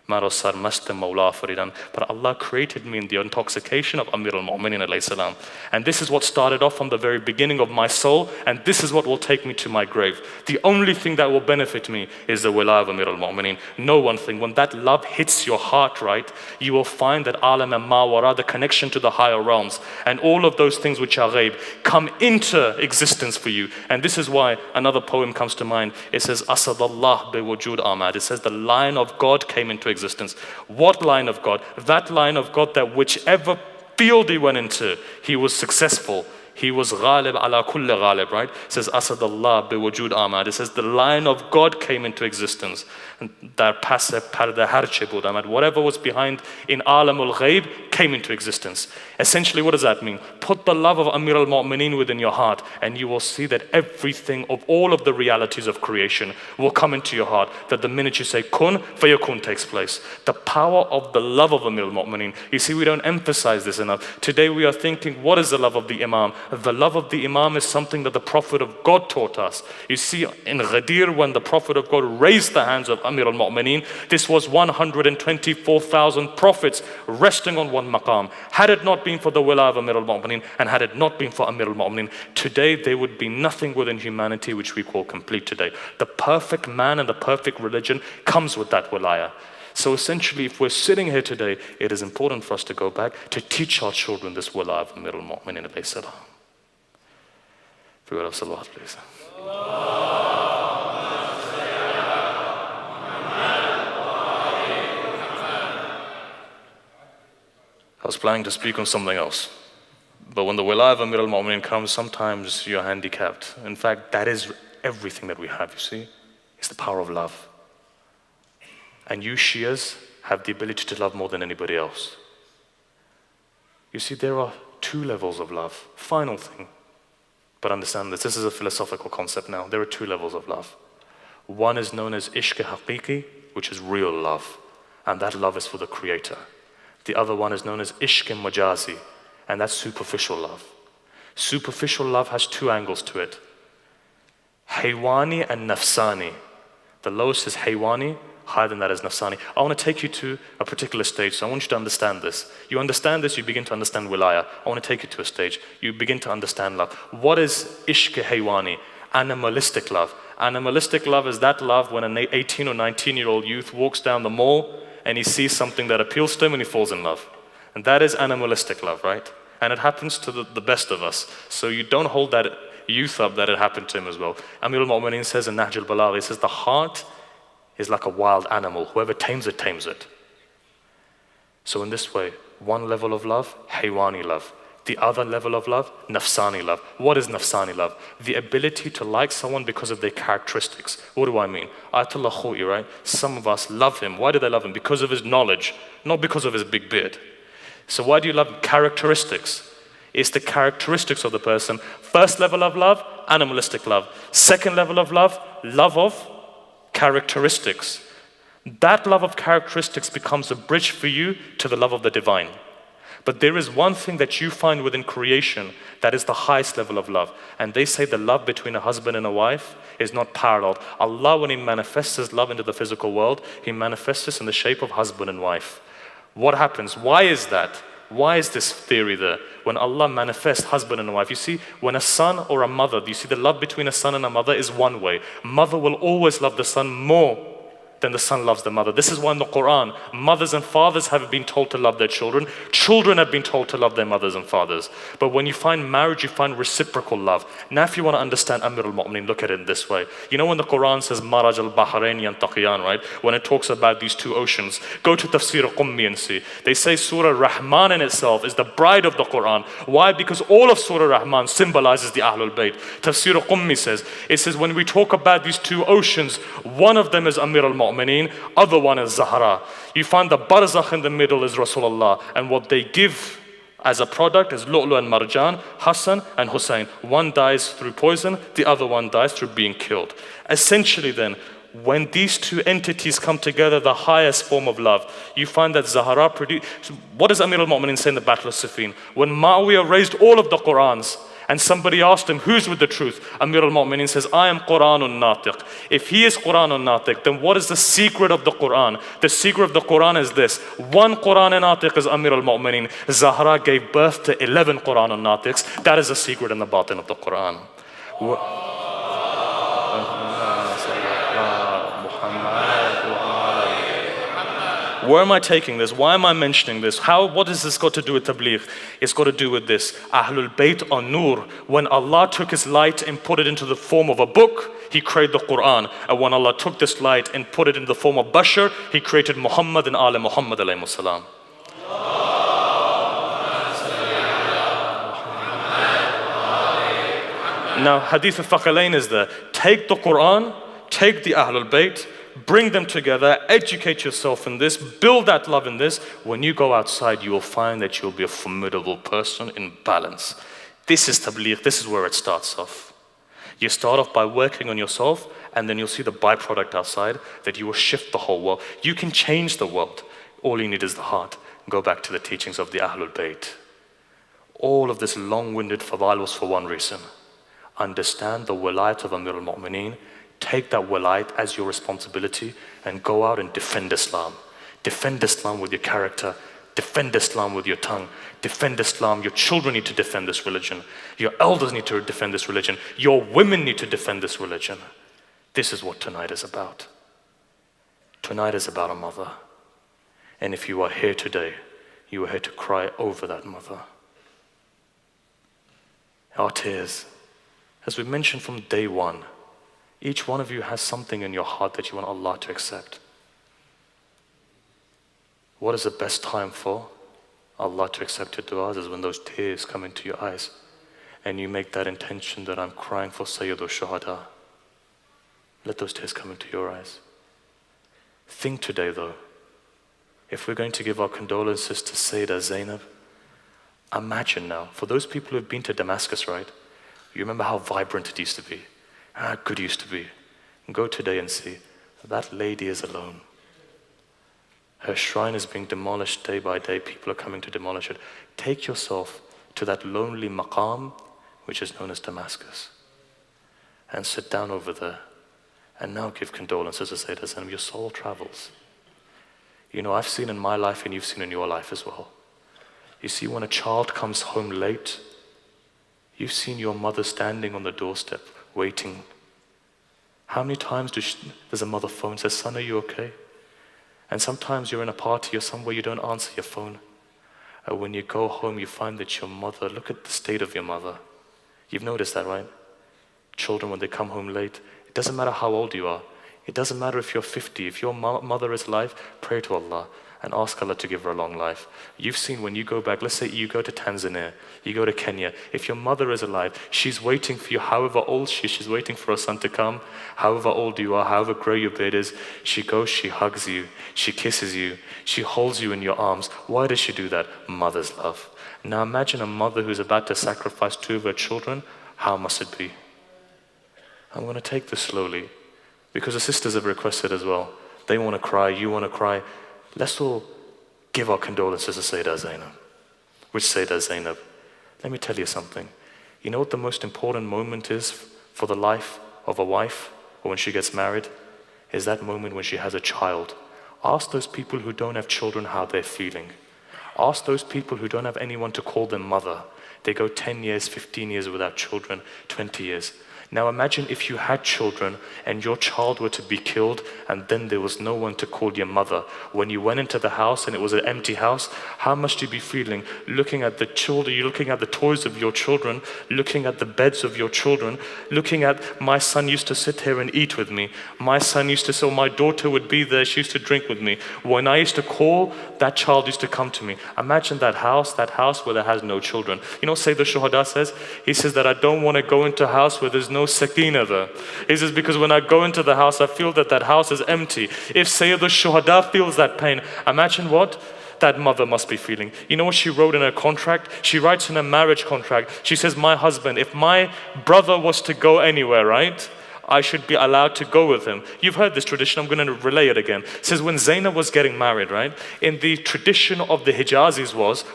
Maro sarmast Mawla Faridan. But Allah created me in the intoxication of Amir al-Mu'minin alayhi salam. And this is what started off from the very beginning of my soul, and this is what will take me to my grave. The only thing that will benefit me is the wala of Amir al-Mu'minin. No one thing. When that love hits your heart, right, you will find that alam and mawara, the connection to the higher realms, and all of those things which are ghaib, come into existence for you. And this is why another poem comes to mind. It says, Asadallah bi wujud amad. It says the line of God came into existence. What line of God? That line of God that whichever field he went into, he was successful. He was ghalib ala kulli ghalib, right? It says Asadallah bi wujud amad. It says the line of God came into existence. That passe parda harche bud amad. Whatever was behind in alamul ghaib came into existence. Essentially, what does that mean? Put the love of Amir al-Mu'minin within your heart, and you will see that everything of all of the realities of creation will come into your heart. That the minute you say kun, fayakun takes place. The power of the love of Amir al-Mu'minin. You see, we don't emphasize this enough. Today we are thinking, what is the love of the Imam? The love of the Imam is something that the Prophet of God taught us. You see, in Ghadir, when the Prophet of God raised the hands of Amir al-Mu'minin, this was 124,000 prophets resting on one maqam. Had it not been for the wala of Amir al-Mu'minin, and had it not been for Amir al-Mu'minin, today there would be nothing within humanity which we call complete today. The perfect man and the perfect religion comes with that wilaya. So essentially, if we're sitting here today, it is important for us to go back to teach our children this wala of Amir al-Mu'minin alayhi salam. Figure out salawat, please. I was planning to speak on something else. But when the wala of Amir al-Mu'minin comes, sometimes you're handicapped. In fact, that is everything that we have, you see. It's the power of love. And you Shias have the ability to love more than anybody else. You see, there are two levels of love. Final thing. But understand this. This is a philosophical concept now. There are two levels of love. One is known as ishq haqiqi, which is real love. And that love is for the Creator. The other one is known as ishq majazi, and that's superficial love. Superficial love has two angles to it. Haywani and nafsani. The lowest is haywani, higher than that is nafsani. I want to take you to a particular stage, so I want you to understand this. You understand this, you begin to understand wilaya. I want to take you to a stage. You begin to understand love. What is ishq haywani? Animalistic love. Animalistic love is that love when an 18 or 19-year-old youth walks down the mall and he sees something that appeals to him and he falls in love. And that is animalistic love, right? And it happens to the best of us. So you don't hold that youth up that it happened to him as well. Amir al-Mu'minin says in Nahj al-Balagh, he says the heart is like a wild animal. Whoever tames it, tames it. So in this way, one level of love, haywani love. The other level of love, nafsani love. What is nafsani love? The ability to like someone because of their characteristics. What do I mean? Ayatollah Khou'i, right? Some of us love him. Why do they love him? Because of his knowledge, not because of his big beard. So why do you love him? Characteristics? It's the characteristics of the person. First level of love, animalistic love. Second level of love of characteristics. That love of characteristics becomes a bridge for you to the love of the divine. But there is one thing that you find within creation that is the highest level of love. And they say the love between a husband and a wife is not paralleled. Allah, when He manifests His love into the physical world, He manifests this in the shape of husband and wife. What happens? Why is that? Why is this theory there? When Allah manifests husband and wife, you see, when a son or a mother, you see the love between a son and a mother is one way. Mother will always love the son more than the son loves the mother. This is why in the Quran, mothers and fathers have been told to love their children. Children have been told to love their mothers and fathers. But when you find marriage, you find reciprocal love. Now if you want to understand Amir al-Mu'minin, look at it in this way. You know when the Quran says, Maraj al-Bahrain yantaqiyan, right? When it talks about these two oceans, go to Tafsir Qummi and see. They say Surah Rahman in itself is the bride of the Quran. Why? Because all of Surah Rahman symbolizes the Ahlul Bayt. Tafsir Qummi says, it says when we talk about these two oceans, one of them is Amir al-Mu'minin, other one is Zahra. You find the barzakh in the middle is Rasulullah, and what they give as a product is Lu'lu and Marjan, Hassan and Hussein. One dies through poison, the other one dies through being killed. Essentially then, when these two entities come together, the highest form of love, you find that Zahra produced. What does Amir al-Mu'minin say in the Battle of Siffin? When Muawiyah raised all of the Qurans, And somebody asked him, who's with the truth? Amir al-Mu'mineen says, I am Quranun Natiq. If he is Quranun Natiq, then what is the secret of the Quran? The secret of the Quran is this. One Quran Natiq is Amir al-Mu'mineen. Zahra gave birth to 11 Quranun Natiqs. That is the secret in the batin of the Quran. Where am I taking this? Why am I mentioning this? What has this got to do with tabligh? It's got to do with this. Ahlul Bayt an-Nur. When Allah took His light and put it into the form of a book, He created the Quran. And when Allah took this light and put it in the form of Bashar, He created Muhammad and Ali Muhammad alayhi salam. Now, Hadith al-Thaqalain is there. Take the Quran, take the Ahlul Bayt, bring them together, educate yourself in this, build that love in this. When you go outside, you will find that you'll be a formidable person in balance. This is tabligh, this is where it starts off. You start off by working on yourself, and then you'll see the byproduct outside, that you will shift the whole world. You can change the world. All you need is the heart. Go back to the teachings of the Ahlul Bayt. All of this long-winded fadail was for one reason. Understand the wilayat of Amir al-Mu'mineen. Take that wilayat as your responsibility and go out and defend Islam. Defend Islam with your character. Defend Islam with your tongue. Defend Islam. Your children need to defend this religion. Your elders need to defend this religion. Your women need to defend this religion. This is what tonight is about. Tonight is about a mother. And if you are here today, you are here to cry over that mother. Our tears, as we mentioned from day one, each one of you has something in your heart that you want Allah to accept. What is the best time for Allah to accept your du'as is when those tears come into your eyes and you make that intention that I'm crying for Sayyidul Shuhada. Let those tears come into your eyes. Think today though, if we're going to give our condolences to Sayyidah Zainab, imagine now, for those people who have been to Damascus, right? You remember how vibrant it used to be, how good it used to be. Go today and see, that lady is alone. Her shrine is being demolished day by day. People are coming to demolish it. Take yourself to that lonely maqam, which is known as Damascus, and sit down over there. And now give condolences to Sayyidah Zainab. Your soul travels. You know, I've seen in my life and you've seen in your life as well. You see, when a child comes home late, you've seen your mother standing on the doorstep, waiting. How many times does a mother phone and says, son, are you okay? And sometimes you're in a party or somewhere, you don't answer your phone. And when you go home, you find that your mother, look at the state of your mother. You've noticed that, right? Children, when they come home late, it doesn't matter how old you are. It doesn't matter if you're 50. If your mother is alive, pray to Allah and ask Allah to give her a long life. You've seen when you go back, let's say you go to Tanzania, you go to Kenya, if your mother is alive, she's waiting for you, however old she is, she's waiting for her son to come, however old you are, however grey your beard is, she goes, she hugs you, she kisses you, she holds you in your arms. Why does she do that? Mother's love. Now imagine a mother who's about to sacrifice 2 of her children. How must it be? I'm going to take this slowly because the sisters have requested as well. They want to cry, you want to cry. Let's all give our condolences to Sayyidah Zainab. Which Sayyidah Zainab? Let me tell you something. You know what the most important moment is for the life of a wife, or when she gets married? Is that moment when she has a child. Ask those people who don't have children how they're feeling. Ask those people who don't have anyone to call them mother. They go 10 years, 15 years without children, 20 years. Now imagine if you had children and your child were to be killed and then there was no one to call your mother. When you went into the house and it was an empty house, how must you be feeling? Looking at the children, you're looking at the toys of your children, looking at the beds of your children, looking at, my son used to sit here and eat with me. My son used to, so my daughter would be there, she used to drink with me. When I used to call, that child used to come to me. Imagine that house where there has no children. You know, Sayyid al-Shuhada says, he says that I don't want to go into a house where there's no sakina there. He says, because when I go into the house, I feel that that house is empty. If Sayyid al-Shuhada feels that pain, imagine what that mother must be feeling. You know what she wrote in her contract? She writes in her marriage contract, she says, my husband, if my brother was to go anywhere, right? I should be allowed to go with him. You've heard this tradition, I'm going to relay it again. It says when Zainab was getting married, right, in the tradition of the Hijazis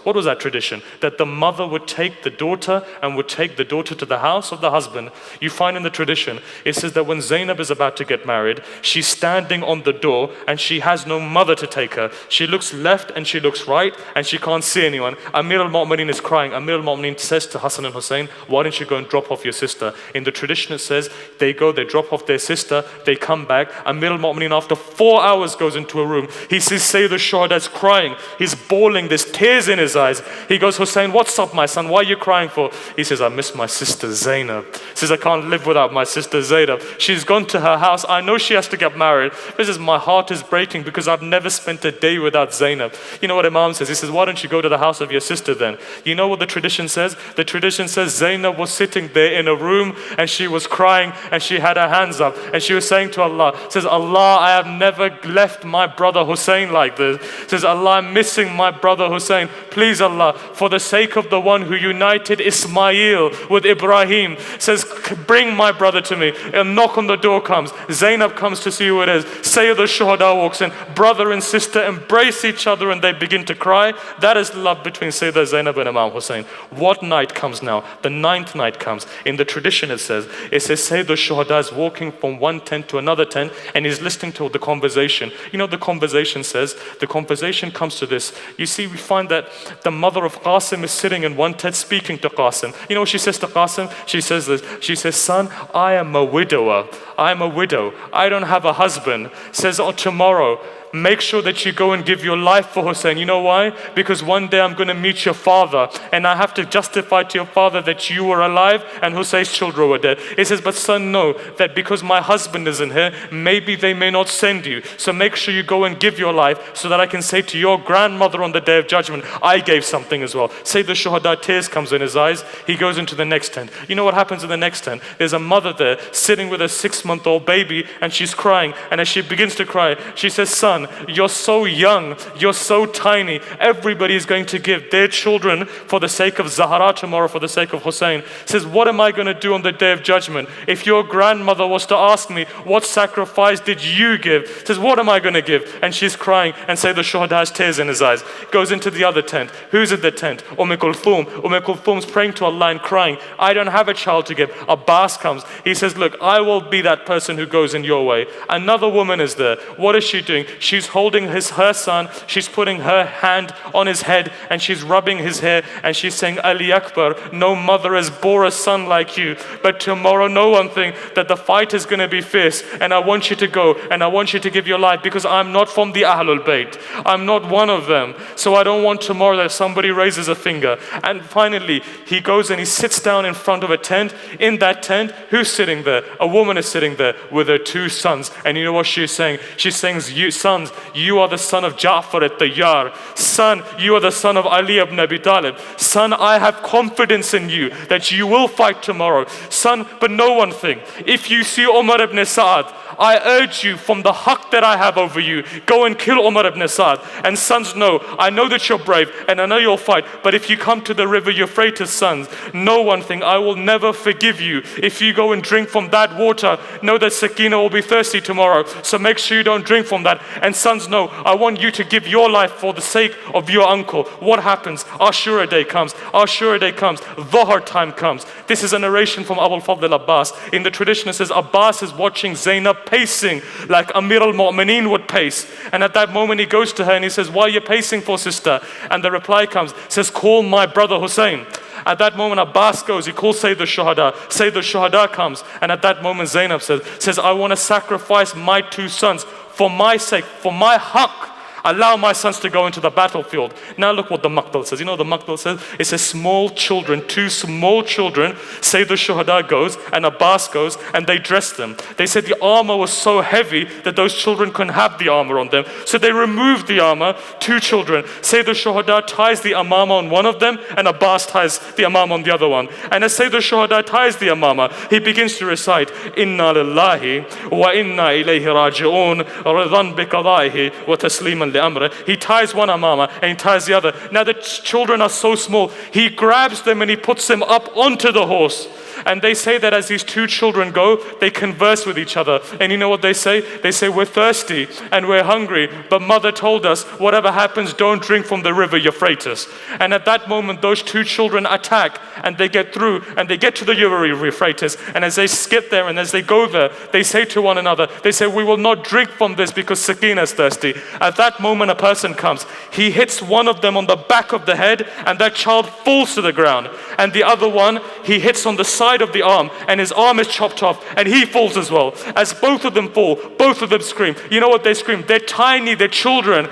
what was that tradition? That the mother would take the daughter and would take the daughter to the house of the husband. You find in the tradition, it says that when Zainab is about to get married, she's standing on the door and she has no mother to take her. She looks left and she looks right and she can't see anyone. Amir al-Mu'mineen is crying. Amir al-Mu'mineen says to Hassan and Hussein, why don't you go and drop off your sister? In the tradition it says, they go, they drop off their sister, they come back. Amir al-Mu'mineen after 4 hours goes into a room. He sees Sayyid al-Shuhada's crying. He's bawling, there's tears in his eyes. He goes, Hussein, what's up my son? Why are you crying for? He says, I miss my sister Zainab. He says, I can't live without my sister Zainab. She's gone to her house. I know she has to get married. This is, my heart is breaking because I've never spent a day without Zainab. You know what Imam says? He says, why don't you go to the house of your sister then? You know what the tradition says? The tradition says Zainab was sitting there in a room and she was crying and she had her hands up and she was saying to Allah, says, Allah, I have never left my brother Hussein like this. Says, Allah, I'm missing my brother Hussein. Please Allah, for the sake of the one who united Ismail with Ibrahim, says, bring my brother to me. A knock on the door comes. Zainab comes to see who it is. Sayyid al-Shuhada walks in. Brother and sister embrace each other and they begin to cry. That is love between Sayyidah Zainab and Imam Hussein. What night comes now? The 9th night comes. In the tradition it says Sayyid al-Shuhada is walking from one tent to another tent and he's listening to the conversation. You know the conversation says? The conversation comes to this. You see, we find that the mother of Qasim is sitting in one tent speaking to Qasim. You know what she says to Qasim? She says this. She says, son, I am a widower. I'm a widow. I don't have a husband. Says, oh, tomorrow, make sure that you go and give your life for Hussein. You know why? Because one day I'm going to meet your father and I have to justify to your father that you were alive and Hussein's children were dead. He says, but son, know that because my husband isn't here, maybe they may not send you. So make sure you go and give your life so that I can say to your grandmother on the day of judgment, I gave something as well. Say the Shuhada, tears comes in his eyes. He goes into the next tent. You know what happens in the next tent? There's a mother there sitting with a 6-month-old baby and she's crying. And as she begins to cry, she says, son, you're so young, you're so tiny. Everybody is going to give their children for the sake of Zahra tomorrow, for the sake of Hussein. Says, what am I going to do on the day of judgment? If your grandmother was to ask me, what sacrifice did you give? Says, what am I going to give? And she's crying and say the Shuhada has tears in his eyes. Goes into the other tent. Who's in the tent? Kulthum. Kulthum's praying to Allah and crying, I don't have a child to give. Abbas comes. He says, look, I will be that person who goes in your way. Another woman is there. What is she doing? She's holding her son, she's putting her hand on his head and she's rubbing his hair and she's saying, Ali Akbar, no mother has bore a son like you, but tomorrow no one think that the fight is going to be fierce and I want you to go and I want you to give your life because I'm not from the Ahlul Bayt. I'm not one of them. So I don't want tomorrow that somebody raises a finger. And finally, he goes and he sits down in front of a tent. In that tent, who's sitting there? A woman is sitting there with her 2 sons. And you know what she's saying? She's saying, you sons, you are the son of Ja'far at-Tayyar. Son, you are the son of Ali ibn Abi Talib. Son, I have confidence in you that you will fight tomorrow. Son, but know one thing. If you see Umar ibn Sa'ad, I urge you from the haqq that I have over you, go and kill Umar ibn Sa'ad. And sons, know, I know that you're brave and I know you'll fight, but if you come to the river Euphrates, sons, know one thing, I will never forgive you. If you go and drink from that water, know that Sakina will be thirsty tomorrow. So make sure you don't drink from that. And sons, know, I want you to give your life for the sake of your uncle. What happens? Ashura day comes. Ashura day comes. Dhuhr time comes. This is a narration from Abu al-Fadl Abbas. In the tradition it says Abbas is watching Zainab pacing like Amir al-Mu'mineen would pace. And at that moment he goes to her and he says, why are you pacing for, sister? And the reply comes, says, call my brother Hussein. At that moment Abbas goes, he calls Sayyid al-Shuhada. Sayyid al-Shuhada comes. And at that moment Zainab says, I want to sacrifice my 2 sons for my sake, for my haqq. Allow my sons to go into the battlefield. Now look what the Maqtal says. You know what the Maqtal says? It says small children, 2 small children, Sayyid al-Shuhada goes and Abbas goes and they dress them. They said the armor was so heavy that those children couldn't have the armor on them. So they removed the armor, 2 children. Sayyid al-Shuhada ties the amama on one of them and Abbas ties the amama on the other one. And as Sayyid al-Shuhada ties the amama, he begins to recite, Inna lillahi wa inna ilayhi raji'un, ridan bi qada'ihi wa tasliman. He ties one amama and he ties the other. Now the children are so small, he grabs them and he puts them up onto the horse. And they say that as these two children go, they converse with each other. And you know what they say? They say, we're thirsty and we're hungry, but mother told us, whatever happens, don't drink from the river Euphrates. And at that moment, those two children attack and they get through and they get to the river Euphrates. And as they get there and as they go there, they say to one another, they say, we will not drink from this because Sakina is thirsty. At that moment, a person comes. He hits one of them on the back of the head and that child falls to the ground. And the other one, he hits on the side of the arm and his arm is chopped off and he falls as well. As both of them fall, both of them scream. You know what they scream? They're tiny, they're children.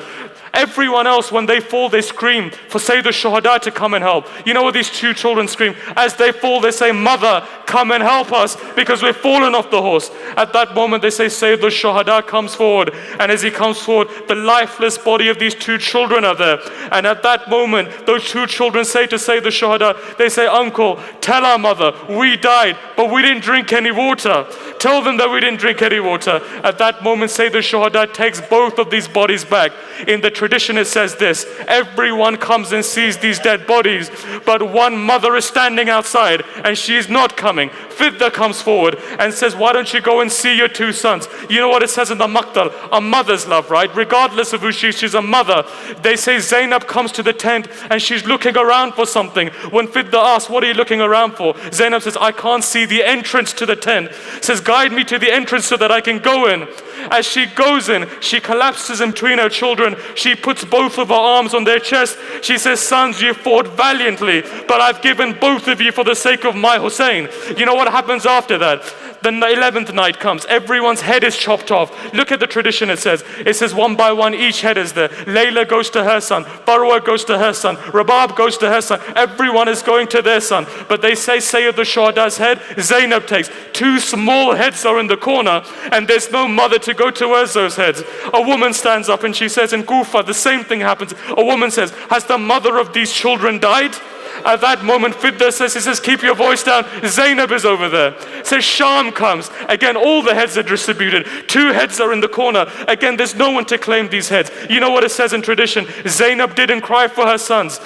Everyone else, when they fall, they scream for Sayyid al-Shuhada to come and help. You know what these two children scream? As they fall, they say, mother, come and help us because we've fallen off the horse. At that moment, they say, Sayyid al-Shuhada comes forward. And as he comes forward, the lifeless body of these two children are there. And at that moment, those two children say to Sayyid al-Shuhada, they say, uncle, tell our mother, we died, but we didn't drink any water. Tell them that we didn't drink any water. At that moment, Sayyid al-Shuhada takes both of these bodies back. In the tradition, it says this: everyone comes and sees these dead bodies, but one mother is standing outside and she is not coming. Fidda comes forward and says, why don't you go and see your two sons? You know what it says in the Maqtal? A mother's love, right? Regardless of who she is, she's a mother. They say Zainab comes to the tent and she's looking around for something. When Fidda asks, what are you looking around for? Zainab says, I can't see the entrance to the tent. Says, guide me to the entrance so that I can go in. As she goes in, she collapses in between her children. She puts both of her arms on their chest. She says, sons, you fought valiantly, but I've given both of you for the sake of my Hussein. You know what happens after that? The 11th night comes. Everyone's head is chopped off. Look at the tradition it says. It says one by one, each head is there. Layla goes to her son. Barwa goes to her son. Rabab goes to her son. Everyone is going to their son. But they say Sayyid al-Shuhada's head, Zainab takes. Two small heads are in the corner and there's no mother to go towards those heads. A woman stands up and she says, in Kufa, the same thing happens. A woman says, has the mother of these children died? At that moment, Fidda says, he says, keep your voice down. Zainab is over there. Says Sham comes. Again, all the heads are distributed. Two heads are in the corner. Again, there's no one to claim these heads. You know what it says in tradition? Zainab didn't cry for her sons.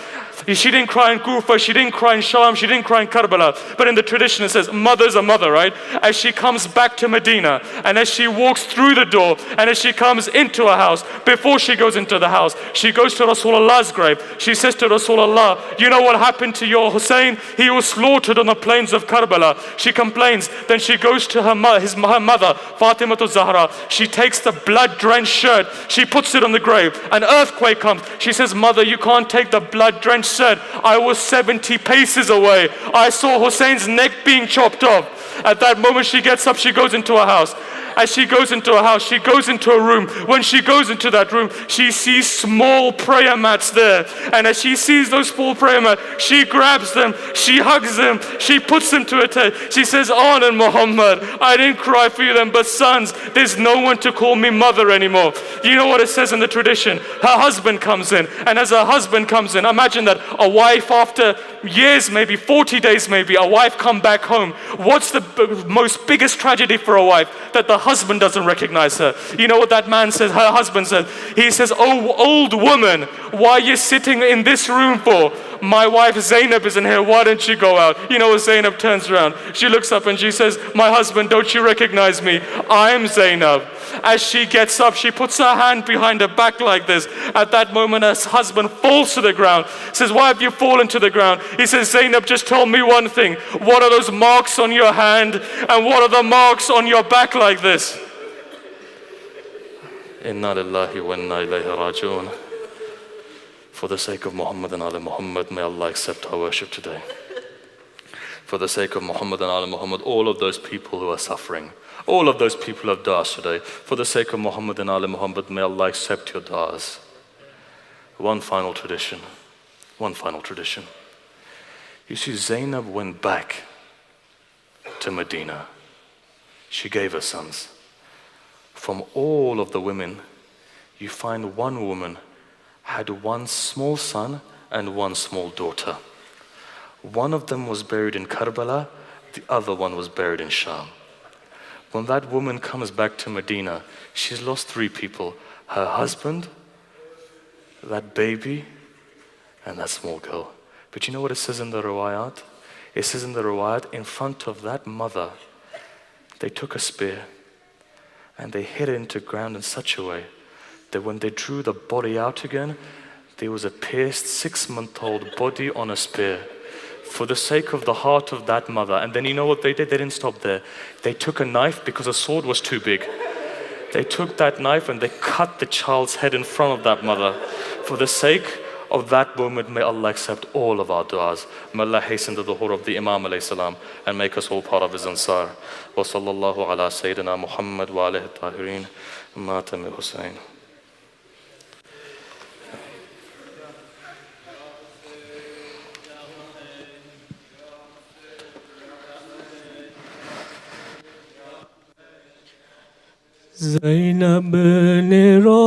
She didn't cry in Kufa, she didn't cry in Sham, she didn't cry in Karbala. But in the tradition it says, mother's a mother, right? As she comes back to Medina, and as she walks through the door, and as she comes into a house, before she goes into the house, she goes to Rasulullah's grave. She says to Rasulullah, you know what happened to your Hussein? He was slaughtered on the plains of Karbala. She complains. Then she goes to her mother, Fatima Zahra. She takes the blood-drenched shirt, she puts it on the grave. An earthquake comes. She says, mother, you can't take the blood-drenched shirt. I was 70 paces away. I saw Hussein's neck being chopped off. At that moment she gets up, she goes into her house. As she goes into a house, she goes into a room. When she goes into that room, she sees small prayer mats there. And as she sees those small prayer mats, she grabs them, she hugs them, she puts them to her head. She says, Anna and Muhammad, I didn't cry for you then, but sons, there's no one to call me mother anymore. You know what it says in the tradition? Her husband comes in, and as her husband comes in, imagine that a wife after years, maybe 40 days maybe, a wife come back home. What's the most biggest tragedy for a wife? That the husband doesn't recognize her. You know what that man says, her husband says? He says, oh old woman, why are you sitting in this room for? My wife Zainab isn't here, why don't you go out? You know what Zainab turns around? She looks up and she says, my husband, don't you recognize me? I'm Zainab. As she gets up, she puts her hand behind her back like this. At that moment, her husband falls to the ground. Says, why have you fallen to the ground? He says, Zainab, just tell me one thing. What are those marks on your hand? And what are the marks on your back like this? Inna lillahi wa inna ilayhi raji'un. For the sake of Muhammad and Ali Muhammad, may Allah accept our worship today. For the sake of Muhammad and Ali Muhammad, all of those people who are suffering, all of those people who have du'as today, for the sake of Muhammad and Ali Muhammad, may Allah accept your du'as. One final tradition. You see, Zainab went back to Medina. She gave her sons. From all of the women, you find one woman had one small son and one small daughter. One of them was buried in Karbala, the other one was buried in Sham. When that woman comes back to Medina, she's lost three people: her husband, that baby, and that small girl. But you know what it says in the riwayat? It says in the riwayat, in front of that mother, they took a spear and they hit it into ground in such a way that when they drew the body out again, there was a pierced 6-month-old body on a spear for the sake of the heart of that mother. And then you know what they did? They didn't stop there. They took a knife because a sword was too big. They took that knife and they cut the child's head in front of that mother. For the sake of that moment, may Allah accept all of our du'as. May Allah hasten the dhuhr of the Imam alayhi salam and make us all part of his ansar. Wa sallallahu ala Sayyidina Muhammad wa alayhi tahirin. Matam Hussain. Zainab ne ro